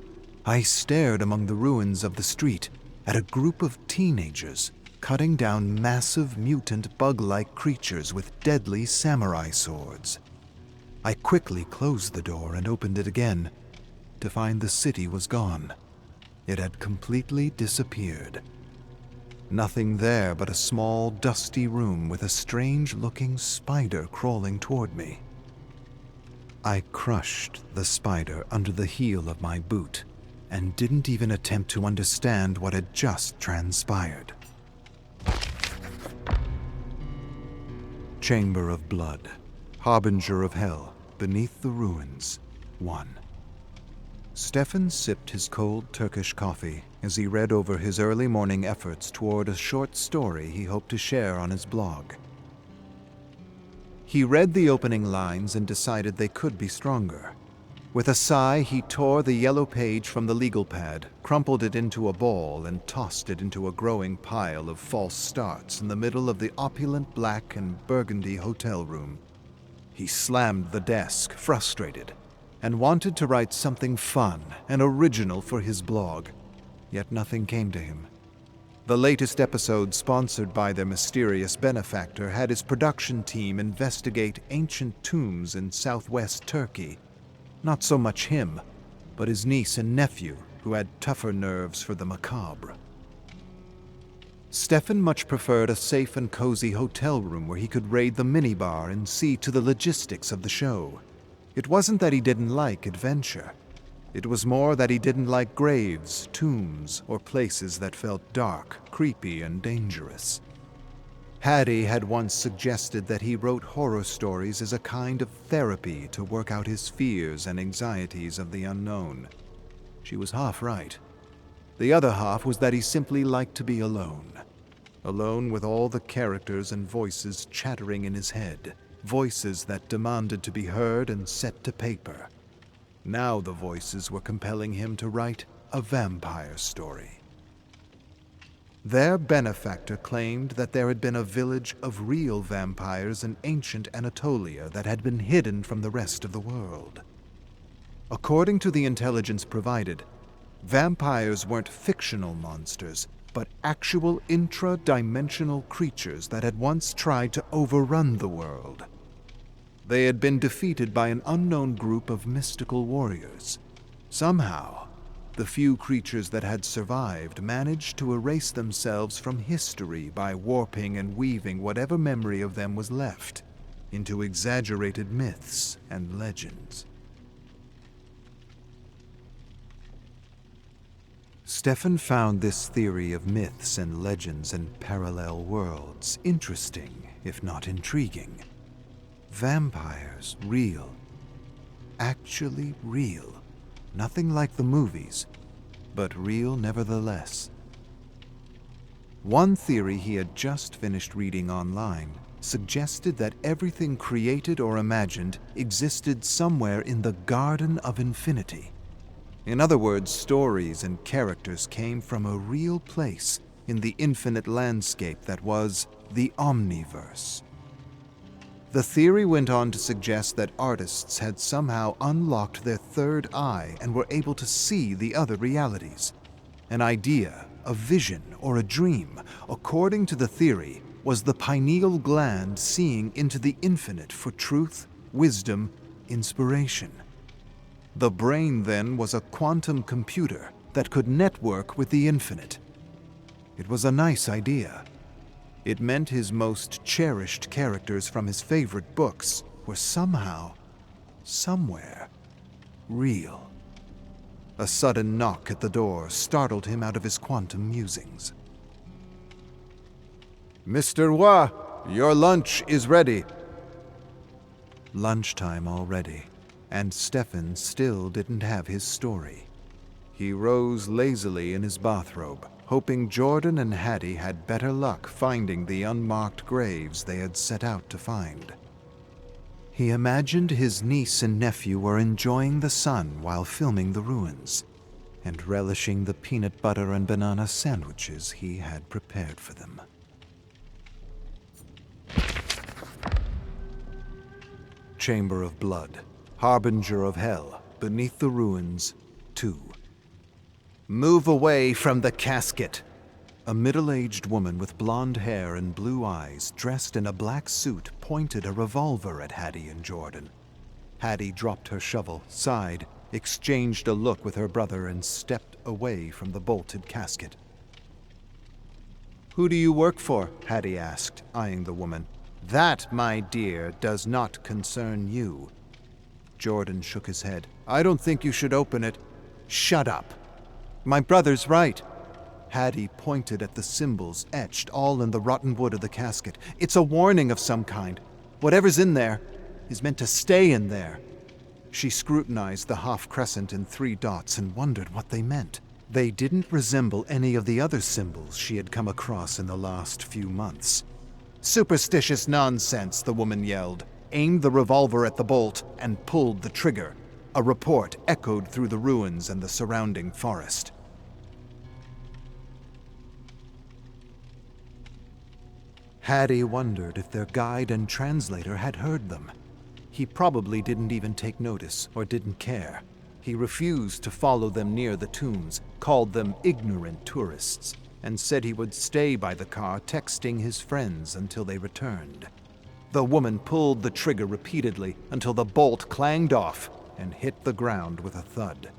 I stared among the ruins of the street at a group of teenagers cutting down massive mutant bug-like creatures with deadly samurai swords. I quickly closed the door and opened it again to find the city was gone. It had completely disappeared. Nothing there but a small, dusty room with a strange-looking spider crawling toward me. I crushed the spider under the heel of my boot and didn't even attempt to understand what had just transpired. Chamber of Blood, Harbinger of Hell, Beneath the Ruins, 1. Stefan sipped his cold Turkish coffee as he read over his early morning efforts toward a short story he hoped to share on his blog. He read the opening lines and decided they could be stronger. With a sigh, he tore the yellow page from the legal pad, crumpled it into a ball, and tossed it into a growing pile of false starts in the middle of the opulent black and burgundy hotel room. He slammed the desk, frustrated, and wanted to write something fun and original for his blog, yet nothing came to him. The latest episode, sponsored by their mysterious benefactor, had his production team investigate ancient tombs in southwest Turkey. Not so much him, but his niece and nephew, who had tougher nerves for the macabre. Stefan much preferred a safe and cozy hotel room where he could raid the minibar and see to the logistics of the show. It wasn't that he didn't like adventure. It was more that he didn't like graves, tombs, or places that felt dark, creepy, and dangerous. Hattie had once suggested that he wrote horror stories as a kind of therapy to work out his fears and anxieties of the unknown. She was half right. The other half was that he simply liked to be alone. Alone with all the characters and voices chattering in his head, voices that demanded to be heard and set to paper. Now the voices were compelling him to write a vampire story. Their benefactor claimed that there had been a village of real vampires in ancient Anatolia that had been hidden from the rest of the world. According to the intelligence provided, vampires weren't fictional monsters, but actual intra-dimensional creatures that had once tried to overrun the world. They had been defeated by an unknown group of mystical warriors. Somehow, the few creatures that had survived managed to erase themselves from history by warping and weaving whatever memory of them was left into exaggerated myths and legends. Stefan found this theory of myths and legends and parallel worlds interesting, if not intriguing. Vampires, real. Actually real. Nothing like the movies, but real nevertheless. One theory he had just finished reading online suggested that everything created or imagined existed somewhere in the Garden of Infinity. In other words, stories and characters came from a real place in the infinite landscape that was the Omniverse. The theory went on to suggest that artists had somehow unlocked their third eye and were able to see the other realities. An idea, a vision, or a dream, according to the theory, was the pineal gland seeing into the infinite for truth, wisdom, inspiration. The brain, then, was a quantum computer that could network with the infinite. It was a nice idea. It meant his most cherished characters from his favorite books were somehow, somewhere, real. A sudden knock at the door startled him out of his quantum musings. "Mr. Wa, your lunch is ready." Lunchtime already, and Stefan still didn't have his story. He rose lazily in his bathrobe, hoping Jordan and Hattie had better luck finding the unmarked graves they had set out to find. He imagined his niece and nephew were enjoying the sun while filming the ruins, and relishing the peanut butter and banana sandwiches he had prepared for them. Chamber of Blood, Harbinger of Hell, Beneath the Ruins, 2. "Move away from the casket!" A middle-aged woman with blonde hair and blue eyes, dressed in a black suit, pointed a revolver at Hattie and Jordan. Hattie dropped her shovel, sighed, exchanged a look with her brother, and stepped away from the bolted casket. "Who do you work for?" Hattie asked, eyeing the woman. "That, my dear, does not concern you." Jordan shook his head. "I don't think you should open it." "Shut up. My brother's right." Hattie pointed at the symbols etched all in the rotten wood of the casket. "It's a warning of some kind. Whatever's in there is meant to stay in there." She scrutinized the half-crescent and 3 dots and wondered what they meant. They didn't resemble any of the other symbols she had come across in the last few months. "Superstitious nonsense," the woman yelled, aimed the revolver at the bolt, and pulled the trigger. A report echoed through the ruins and the surrounding forest. Hattie wondered if their guide and translator had heard them. He probably didn't even take notice or didn't care. He refused to follow them near the tombs, called them ignorant tourists, and said he would stay by the car texting his friends until they returned. The woman pulled the trigger repeatedly until the bolt clanged off and hit the ground with a thud.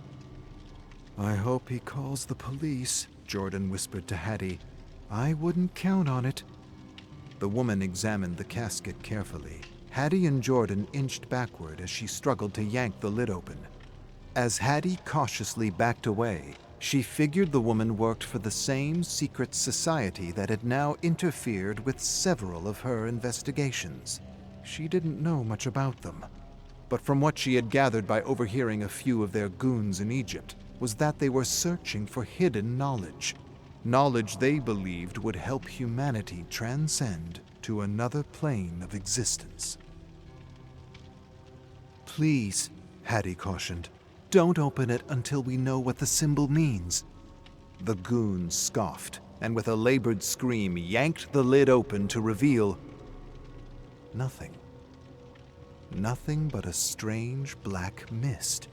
"I hope he calls the police," Jordan whispered to Hattie. "I wouldn't count on it." The woman examined the casket carefully. Hattie and Jordan inched backward as she struggled to yank the lid open. As Hattie cautiously backed away, she figured the woman worked for the same secret society that had now interfered with several of her investigations. She didn't know much about them, but from what she had gathered by overhearing a few of their goons in Egypt was that they were searching for hidden knowledge. Knowledge they believed would help humanity transcend to another plane of existence. "Please," Hattie cautioned, "don't open it until we know what the symbol means." The goon scoffed, and with a labored scream yanked the lid open to reveal nothing. Nothing but a strange black mist.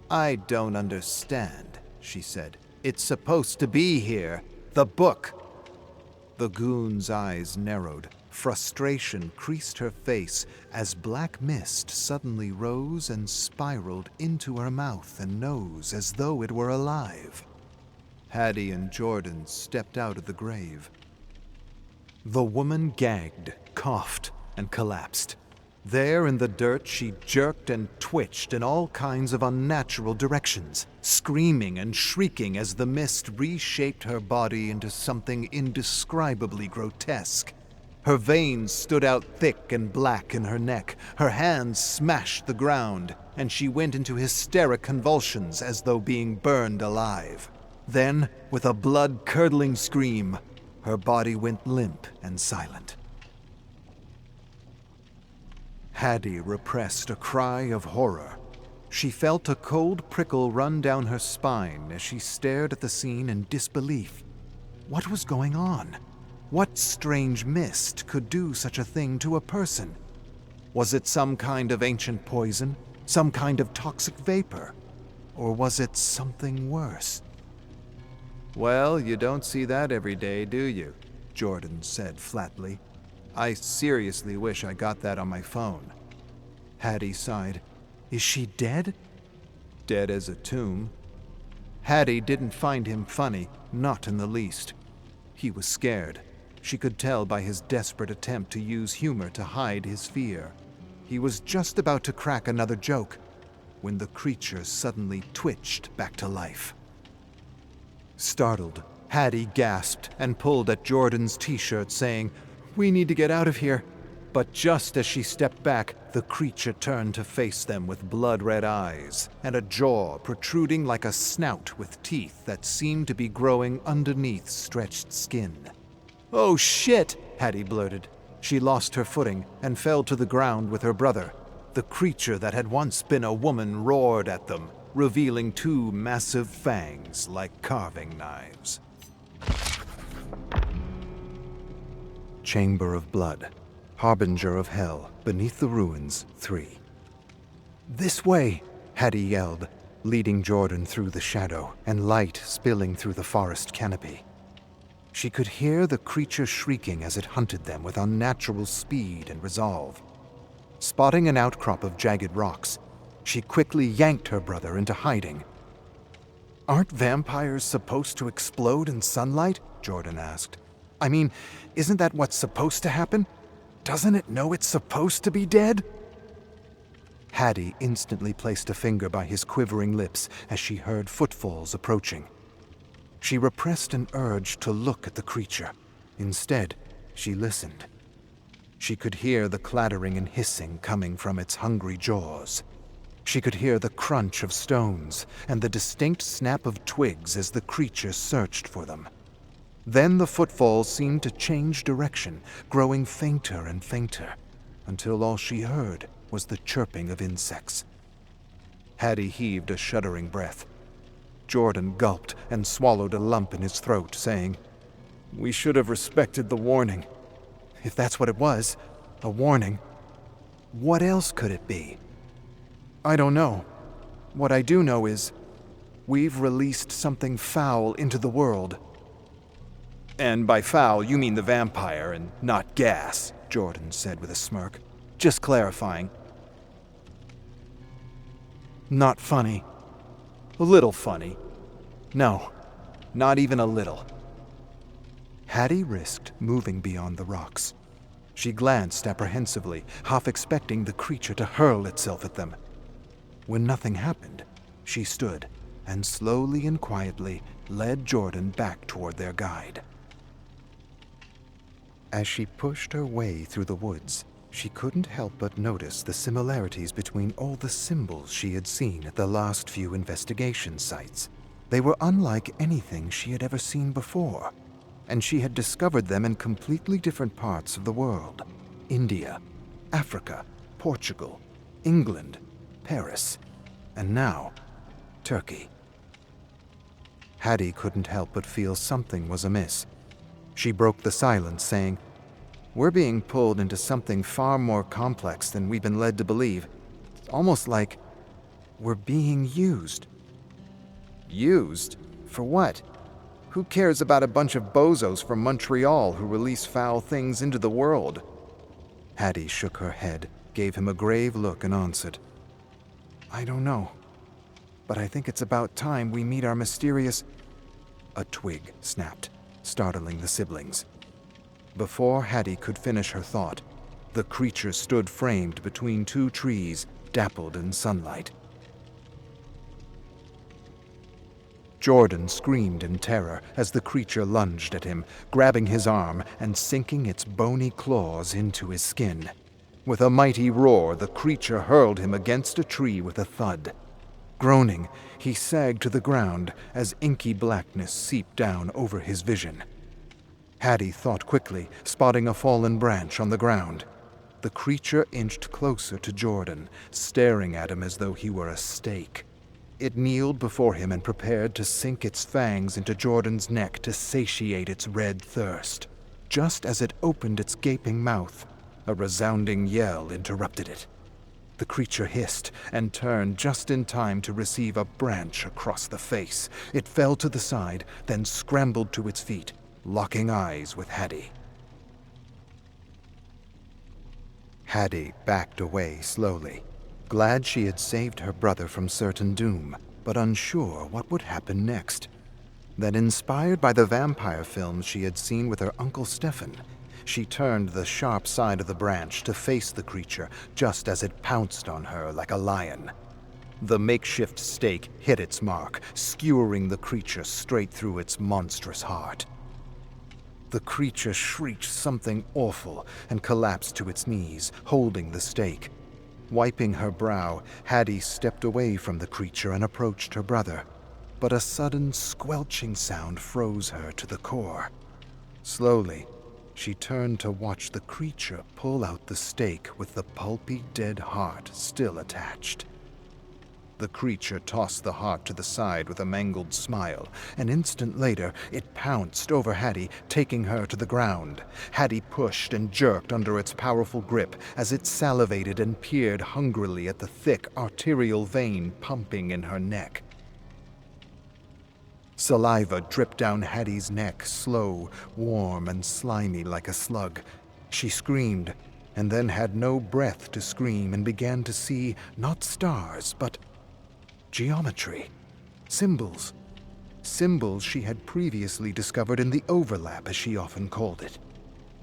"I don't understand," she said. "It's supposed to be here. The book." The goon's eyes narrowed. Frustration creased her face as black mist suddenly rose and spiraled into her mouth and nose as though it were alive. Hattie and Jordan stepped out of the grave. The woman gagged, coughed, and collapsed. There in the dirt, she jerked and twitched in all kinds of unnatural directions, screaming and shrieking as the mist reshaped her body into something indescribably grotesque. Her veins stood out thick and black in her neck, her hands smashed the ground, and she went into hysteric convulsions as though being burned alive. Then, with a blood-curdling scream, her body went limp and silent. Hattie repressed a cry of horror. She felt a cold prickle run down her spine as she stared at the scene in disbelief. What was going on? What strange mist could do such a thing to a person? Was it some kind of ancient poison? Some kind of toxic vapor? Or was it something worse? "Well, you don't see that every day, do you?" Jordan said flatly. "I seriously wish I got that on my phone." Hattie sighed. "Is she dead?" "Dead as a tomb." Hattie didn't find him funny, not in the least. He was scared. She could tell by his desperate attempt to use humor to hide his fear. He was just about to crack another joke when the creature suddenly twitched back to life. Startled, Hattie gasped and pulled at Jordan's t-shirt, saying, "We need to get out of here." But just as she stepped back, the creature turned to face them with blood-red eyes and a jaw protruding like a snout with teeth that seemed to be growing underneath stretched skin. "Oh shit!" Hattie blurted. She lost her footing and fell to the ground with her brother. The creature that had once been a woman roared at them, revealing 2 massive fangs like carving knives. Chamber of Blood, Harbinger of Hell, Beneath the Ruins, 3. "This way!" Hattie yelled, leading Jordan through the shadow and light spilling through the forest canopy. She could hear the creature shrieking as it hunted them with unnatural speed and resolve. Spotting an outcrop of jagged rocks, she quickly yanked her brother into hiding. Aren't vampires supposed to explode in sunlight? Jordan asked. I mean, isn't that what's supposed to happen? Doesn't it know it's supposed to be dead? Hattie instantly placed a finger by his quivering lips as she heard footfalls approaching. She repressed an urge to look at the creature. Instead, she listened. She could hear the clattering and hissing coming from its hungry jaws. She could hear the crunch of stones and the distinct snap of twigs as the creature searched for them. Then the footfalls seemed to change direction, growing fainter and fainter, until all she heard was the chirping of insects. Hattie heaved a shuddering breath. Jordan gulped and swallowed a lump in his throat, saying, "We should have respected the warning. If that's what it was, a warning. What else could it be? I don't know. What I do know is, we've released something foul into the world." "And by foul, you mean the vampire and not gas," Jordan said with a smirk. "Just clarifying." "Not funny. A little funny. No, not even a little." Hattie risked moving beyond the rocks. She glanced apprehensively, half expecting the creature to hurl itself at them. When nothing happened, she stood and slowly and quietly led Jordan back toward their guide. As she pushed her way through the woods, she couldn't help but notice the similarities between all the symbols she had seen at the last few investigation sites. They were unlike anything she had ever seen before, and she had discovered them in completely different parts of the world. India, Africa, Portugal, England, Paris, and now, Turkey. Hattie couldn't help but feel something was amiss. She broke the silence, saying, "We're being pulled into something far more complex than we've been led to believe. It's almost like we're being used." "Used? For what? Who cares about a bunch of bozos from Montreal who release foul things into the world?" Hattie shook her head, gave him a grave look, and answered, "I don't know. But I think it's about time we meet our mysterious—" A twig snapped, startling the siblings. Before Hattie could finish her thought, the creature stood framed between two trees, dappled in sunlight. Jordan screamed in terror as the creature lunged at him, grabbing his arm and sinking its bony claws into his skin. With a mighty roar, the creature hurled him against a tree with a thud. Groaning, he sagged to the ground as inky blackness seeped down over his vision. Hattie thought quickly, spotting a fallen branch on the ground. The creature inched closer to Jordan, staring at him as though he were a steak. It kneeled before him and prepared to sink its fangs into Jordan's neck to satiate its red thirst. Just as it opened its gaping mouth, a resounding yell interrupted it. The creature hissed and turned just in time to receive a branch across the face. It fell to the side, then scrambled to its feet, locking eyes with Hattie. Hattie backed away slowly, glad she had saved her brother from certain doom, but unsure what would happen next. Then, inspired by the vampire films she had seen with her Uncle Stefan, she turned the sharp side of the branch to face the creature just as it pounced on her like a lion. The makeshift stake hit its mark, skewering the creature straight through its monstrous heart. The creature shrieked something awful and collapsed to its knees, holding the stake. Wiping her brow, Hattie stepped away from the creature and approached her brother. But a sudden squelching sound froze her to the core. Slowly, she turned to watch the creature pull out the stake with the pulpy dead heart still attached. The creature tossed the heart to the side with a mangled smile. An instant later, it pounced over Hattie, taking her to the ground. Hattie pushed and jerked under its powerful grip as it salivated and peered hungrily at the thick arterial vein pumping in her neck. Saliva dripped down Hattie's neck, slow, warm, and slimy like a slug. She screamed, and then had no breath to scream and began to see not stars, but geometry, symbols, symbols she had previously discovered in the overlap, as she often called it.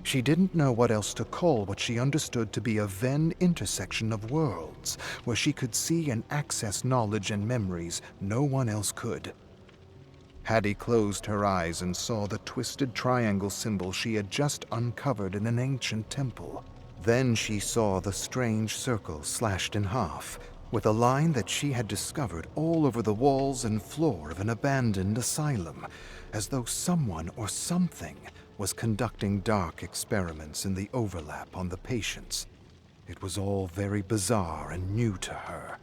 She didn't know what else to call what she understood to be a Venn intersection of worlds, where she could see and access knowledge and memories no one else could. Hattie closed her eyes and saw the twisted triangle symbol she had just uncovered in an ancient temple. Then she saw the strange circle slashed in half, with a line that she had discovered all over the walls and floor of an abandoned asylum, as though someone or something was conducting dark experiments in the overlap on the patients. It was all very bizarre and new to her.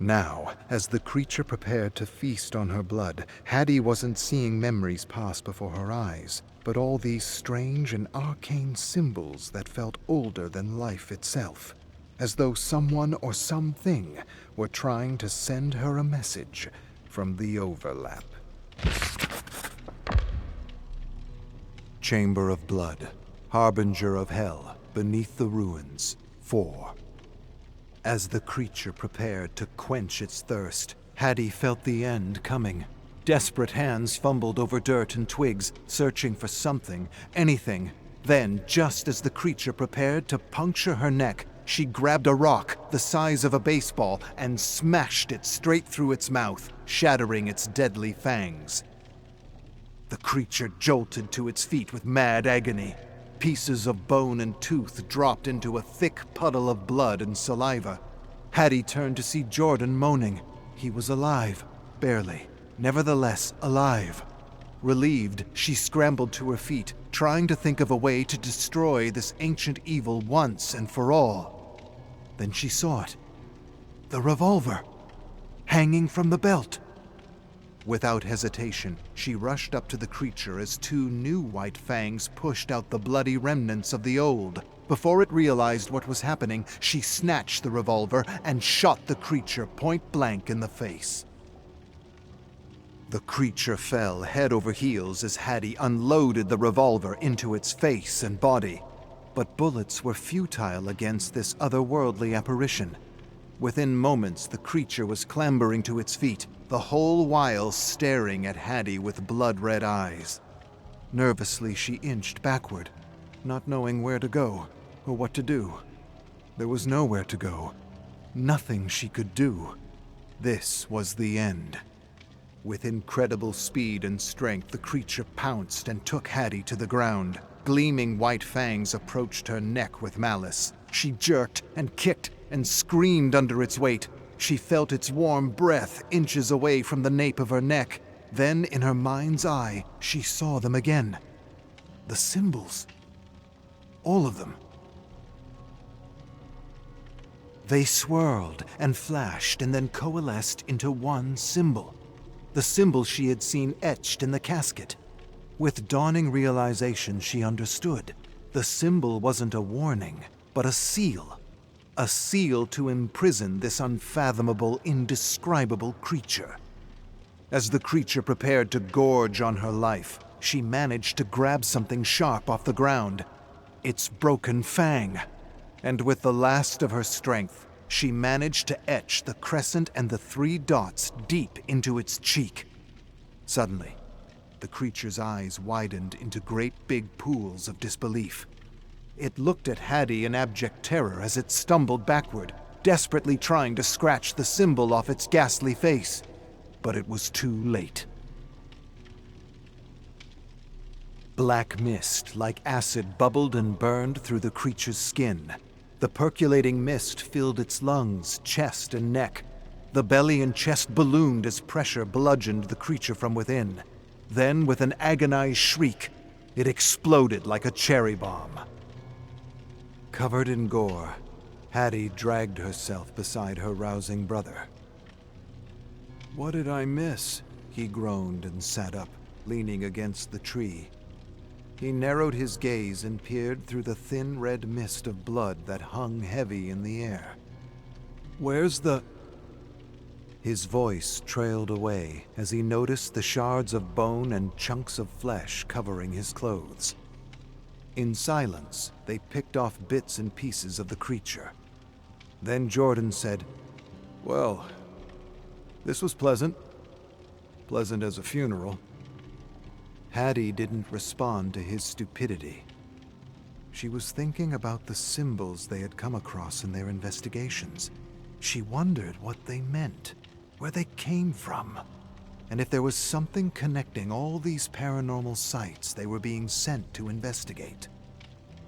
Now, as the creature prepared to feast on her blood, Hattie wasn't seeing memories pass before her eyes, but all these strange and arcane symbols that felt older than life itself, as though someone or something were trying to send her a message from the overlap. Chamber of Blood, Harbinger of Hell, beneath the ruins, 4. As the creature prepared to quench its thirst, Hattie felt the end coming. Desperate hands fumbled over dirt and twigs, searching for something, anything. Then, just as the creature prepared to puncture her neck, she grabbed a rock the size of a baseball and smashed it straight through its mouth, shattering its deadly fangs. The creature jolted to its feet with mad agony. Pieces of bone and tooth dropped into a thick puddle of blood and saliva. Hattie turned to see Jordan moaning. He was alive, barely, nevertheless alive. Relieved, she scrambled to her feet, trying to think of a way to destroy this ancient evil once and for all. Then she saw it. The revolver, hanging from the belt. Without hesitation, she rushed up to the creature as 2 new white fangs pushed out the bloody remnants of the old. Before it realized what was happening, she snatched the revolver and shot the creature point blank in the face. The creature fell head over heels as Hattie unloaded the revolver into its face and body. But bullets were futile against this otherworldly apparition. Within moments, the creature was clambering to its feet, the whole while staring at Hattie with blood-red eyes. Nervously, she inched backward, not knowing where to go or what to do. There was nowhere to go. Nothing she could do. This was the end. With incredible speed and strength, the creature pounced and took Hattie to the ground. Gleaming white fangs approached her neck with malice. She jerked and kicked and screamed under its weight. She felt its warm breath inches away from the nape of her neck. Then, in her mind's eye, she saw them again. The symbols. All of them. They swirled and flashed and then coalesced into one symbol. The symbol she had seen etched in the casket. With dawning realization, she understood. The symbol wasn't a warning, but a seal. A seal to imprison this unfathomable, indescribable creature. As the creature prepared to gorge on her life, she managed to grab something sharp off the ground. Its broken fang. And with the last of her strength, she managed to etch the crescent and the 3 dots deep into its cheek. Suddenly, the creature's eyes widened into great big pools of disbelief. It looked at Hattie in abject terror as it stumbled backward, desperately trying to scratch the symbol off its ghastly face. But it was too late. Black mist, like acid, bubbled and burned through the creature's skin. The percolating mist filled its lungs, chest, and neck. The belly and chest ballooned as pressure bludgeoned the creature from within. Then, with an agonized shriek, it exploded like a cherry bomb. Covered in gore, Hattie dragged herself beside her rousing brother. "What did I miss?" he groaned and sat up, leaning against the tree. He narrowed his gaze and peered through the thin red mist of blood that hung heavy in the air. "Where's the—" His voice trailed away as he noticed the shards of bone and chunks of flesh covering his clothes. In silence, they picked off bits and pieces of the creature. Then Jordan said, "Well, this was pleasant. Pleasant as a funeral. Hattie didn't respond to his stupidity. She was thinking about the symbols they had come across in their investigations. She wondered what they meant, where they came from, and if there was something connecting all these paranormal sites they were being sent to investigate.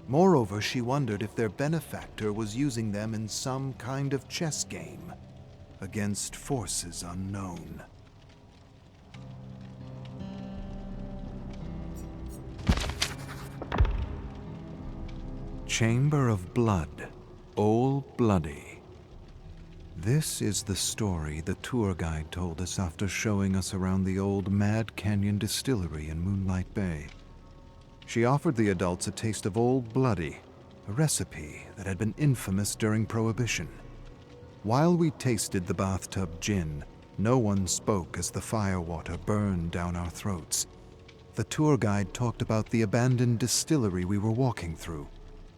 Moreover, she wondered if their benefactor was using them in some kind of chess game against forces unknown. Chamber of Blood, Old Bloody. This is the story the tour guide told us after showing us around the old Mad Canyon Distillery in Moonlight Bay. She offered the adults a taste of Old Bloody, a recipe that had been infamous during Prohibition. While we tasted the bathtub gin, no one spoke as the firewater burned down our throats. The tour guide talked about the abandoned distillery we were walking through,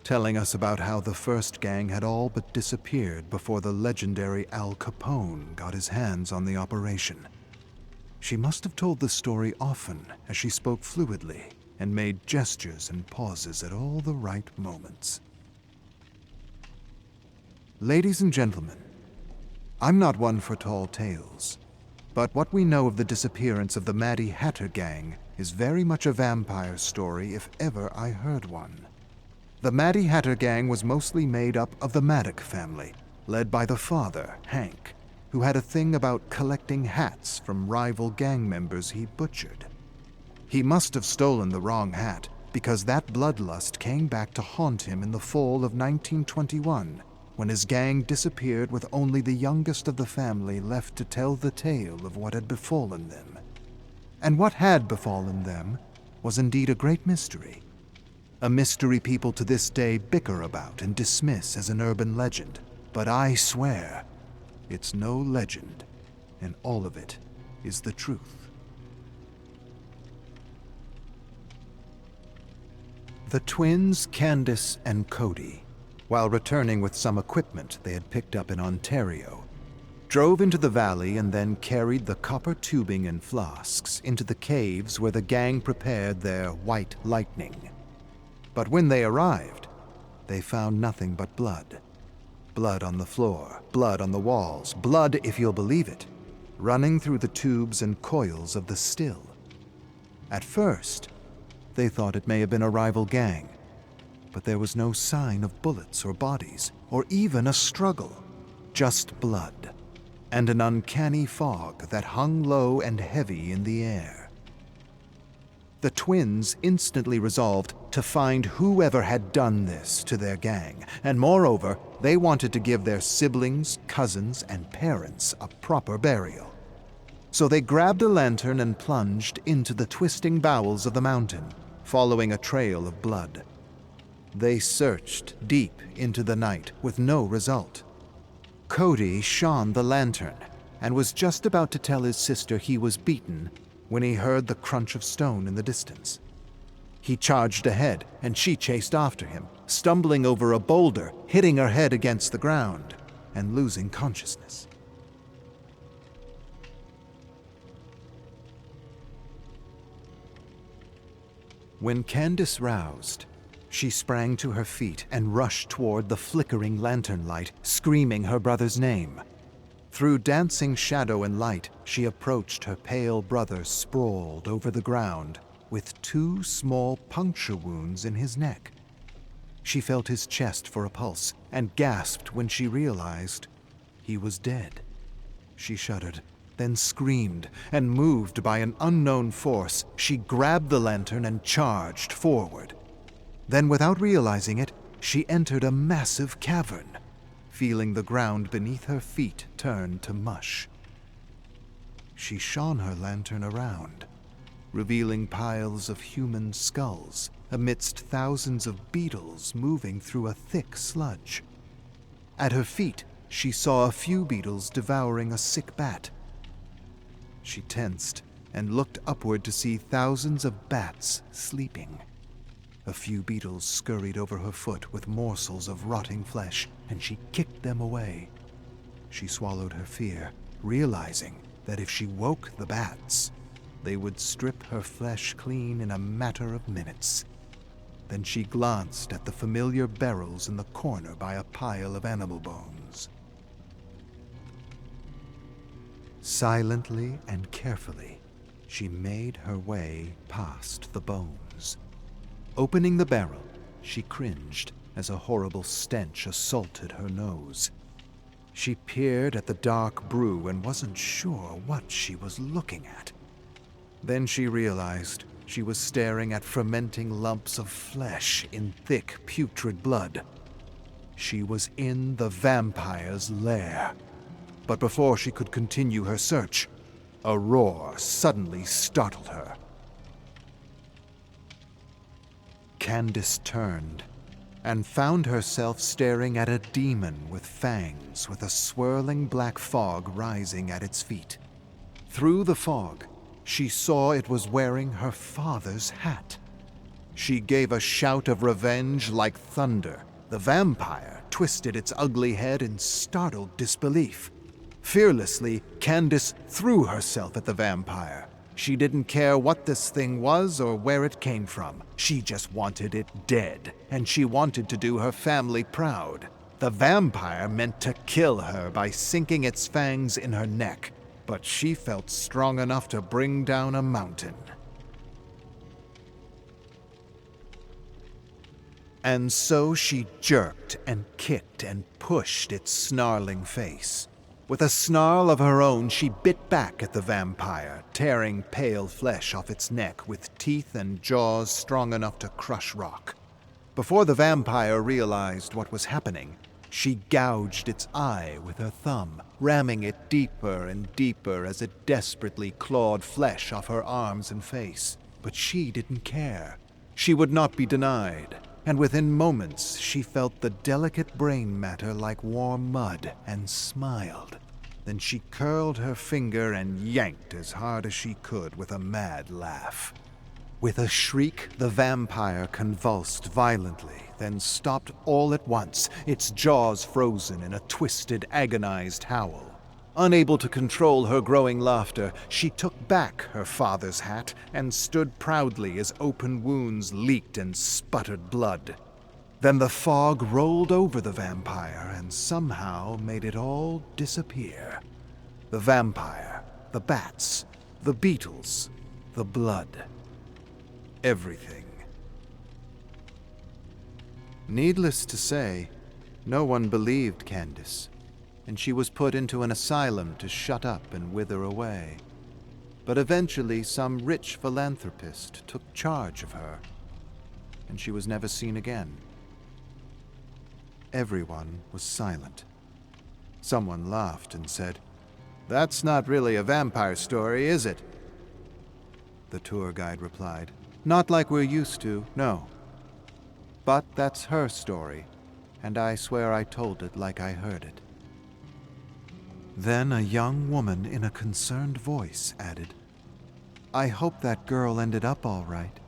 telling us about how the first gang had all but disappeared before the legendary Al Capone got his hands on the operation. She must have told the story often, as she spoke fluidly and made gestures and pauses at all the right moments. Ladies and gentlemen, I'm not one for tall tales, but what we know of the disappearance of the Maddie Hatter gang is very much a vampire story if ever I heard one. The Maddie Hatter gang was mostly made up of the Maddock family, led by the father, Hank, who had a thing about collecting hats from rival gang members he butchered. He must have stolen the wrong hat, because that bloodlust came back to haunt him in the fall of 1921, when his gang disappeared with only the youngest of the family left to tell the tale of what had befallen them. And what had befallen them was indeed a great mystery. A mystery people to this day bicker about and dismiss as an urban legend, but I swear, it's no legend, and all of it is the truth. The twins, Candace and Cody, while returning with some equipment they had picked up in Ontario, drove into the valley and then carried the copper tubing and flasks into the caves where the gang prepared their white lightning. But when they arrived, they found nothing but blood. Blood on the floor, blood on the walls, blood, if you'll believe it, running through the tubes and coils of the still. At first, they thought it may have been a rival gang, but there was no sign of bullets or bodies, or even a struggle, just blood, and an uncanny fog that hung low and heavy in the air. The twins instantly resolved to find whoever had done this to their gang, and moreover, they wanted to give their siblings, cousins, and parents a proper burial. So they grabbed a lantern and plunged into the twisting bowels of the mountain, following a trail of blood. They searched deep into the night with no result. Cody shone the lantern and was just about to tell his sister he was beaten when he heard the crunch of stone in the distance. He charged ahead, and she chased after him, stumbling over a boulder, hitting her head against the ground, and losing consciousness. When Candace roused, she sprang to her feet and rushed toward the flickering lantern light, screaming her brother's name. Through dancing shadow and light, she approached her pale brother sprawled over the ground with 2 small puncture wounds in his neck. She felt his chest for a pulse and gasped when she realized he was dead. She shuddered, then screamed, and moved by an unknown force, she grabbed the lantern and charged forward. Then, without realizing it, she entered a massive cavern, feeling the ground beneath her feet turn to mush. She shone her lantern around, revealing piles of human skulls amidst thousands of beetles moving through a thick sludge. At her feet, she saw a few beetles devouring a sick bat. She tensed and looked upward to see thousands of bats sleeping. A few beetles scurried over her foot with morsels of rotting flesh, and she kicked them away. She swallowed her fear, realizing that if she woke the bats, They would strip her flesh clean in a matter of minutes. Then she glanced at the familiar barrels in the corner by a pile of animal bones. Silently and carefully, she made her way past the bones. Opening the barrel, she cringed as a horrible stench assaulted her nose. She peered at the dark brew and wasn't sure what she was looking at. Then she realized she was staring at fermenting lumps of flesh in thick, putrid blood. She was in the vampire's lair. But before she could continue her search, a roar suddenly startled her. Candace turned and found herself staring at a demon with fangs, with a swirling black fog rising at its feet. Through the fog, she saw it was wearing her father's hat. She gave a shout of revenge like thunder. The vampire twisted its ugly head in startled disbelief. Fearlessly, Candace threw herself at the vampire. She didn't care what this thing was or where it came from. She just wanted it dead, and she wanted to do her family proud. The vampire meant to kill her by sinking its fangs in her neck, but she felt strong enough to bring down a mountain. And so she jerked and kicked and pushed its snarling face. With a snarl of her own, she bit back at the vampire, tearing pale flesh off its neck with teeth and jaws strong enough to crush rock. Before the vampire realized what was happening, she gouged its eye with her thumb, ramming it deeper and deeper as it desperately clawed flesh off her arms and face. But she didn't care. She would not be denied. And within moments, she felt the delicate brain matter like warm mud and smiled. Then she curled her finger and yanked as hard as she could with a mad laugh. With a shriek, the vampire convulsed violently, then stopped all at once, its jaws frozen in a twisted, agonized howl. Unable to control her growing laughter, she took back her father's hat and stood proudly as open wounds leaked and sputtered blood. Then the fog rolled over the vampire and somehow made it all disappear. The vampire, the bats, the beetles, the blood. Everything. Needless to say, no one believed Candace, and she was put into an asylum to shut up and wither away. But eventually some rich philanthropist took charge of her, and she was never seen again. Everyone was silent. Someone laughed and said, "That's not really a vampire story, is it?" The tour guide replied, "Not like we're used to, no. But that's her story, and I swear I told it like I heard it." Then a young woman in a concerned voice added, "I hope that girl ended up all right."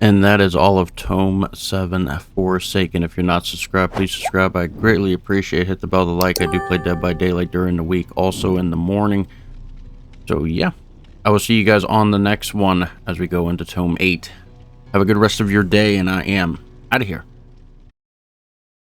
And that is all of Tome 7, Forsaken. If you're not subscribed, please subscribe. I greatly appreciate it. Hit the bell to like. I do play Dead by Daylight during the week, also in the morning. So, yeah. I will see you guys on the next one as we go into Tome 8. Have a good rest of your day, and I am out of here.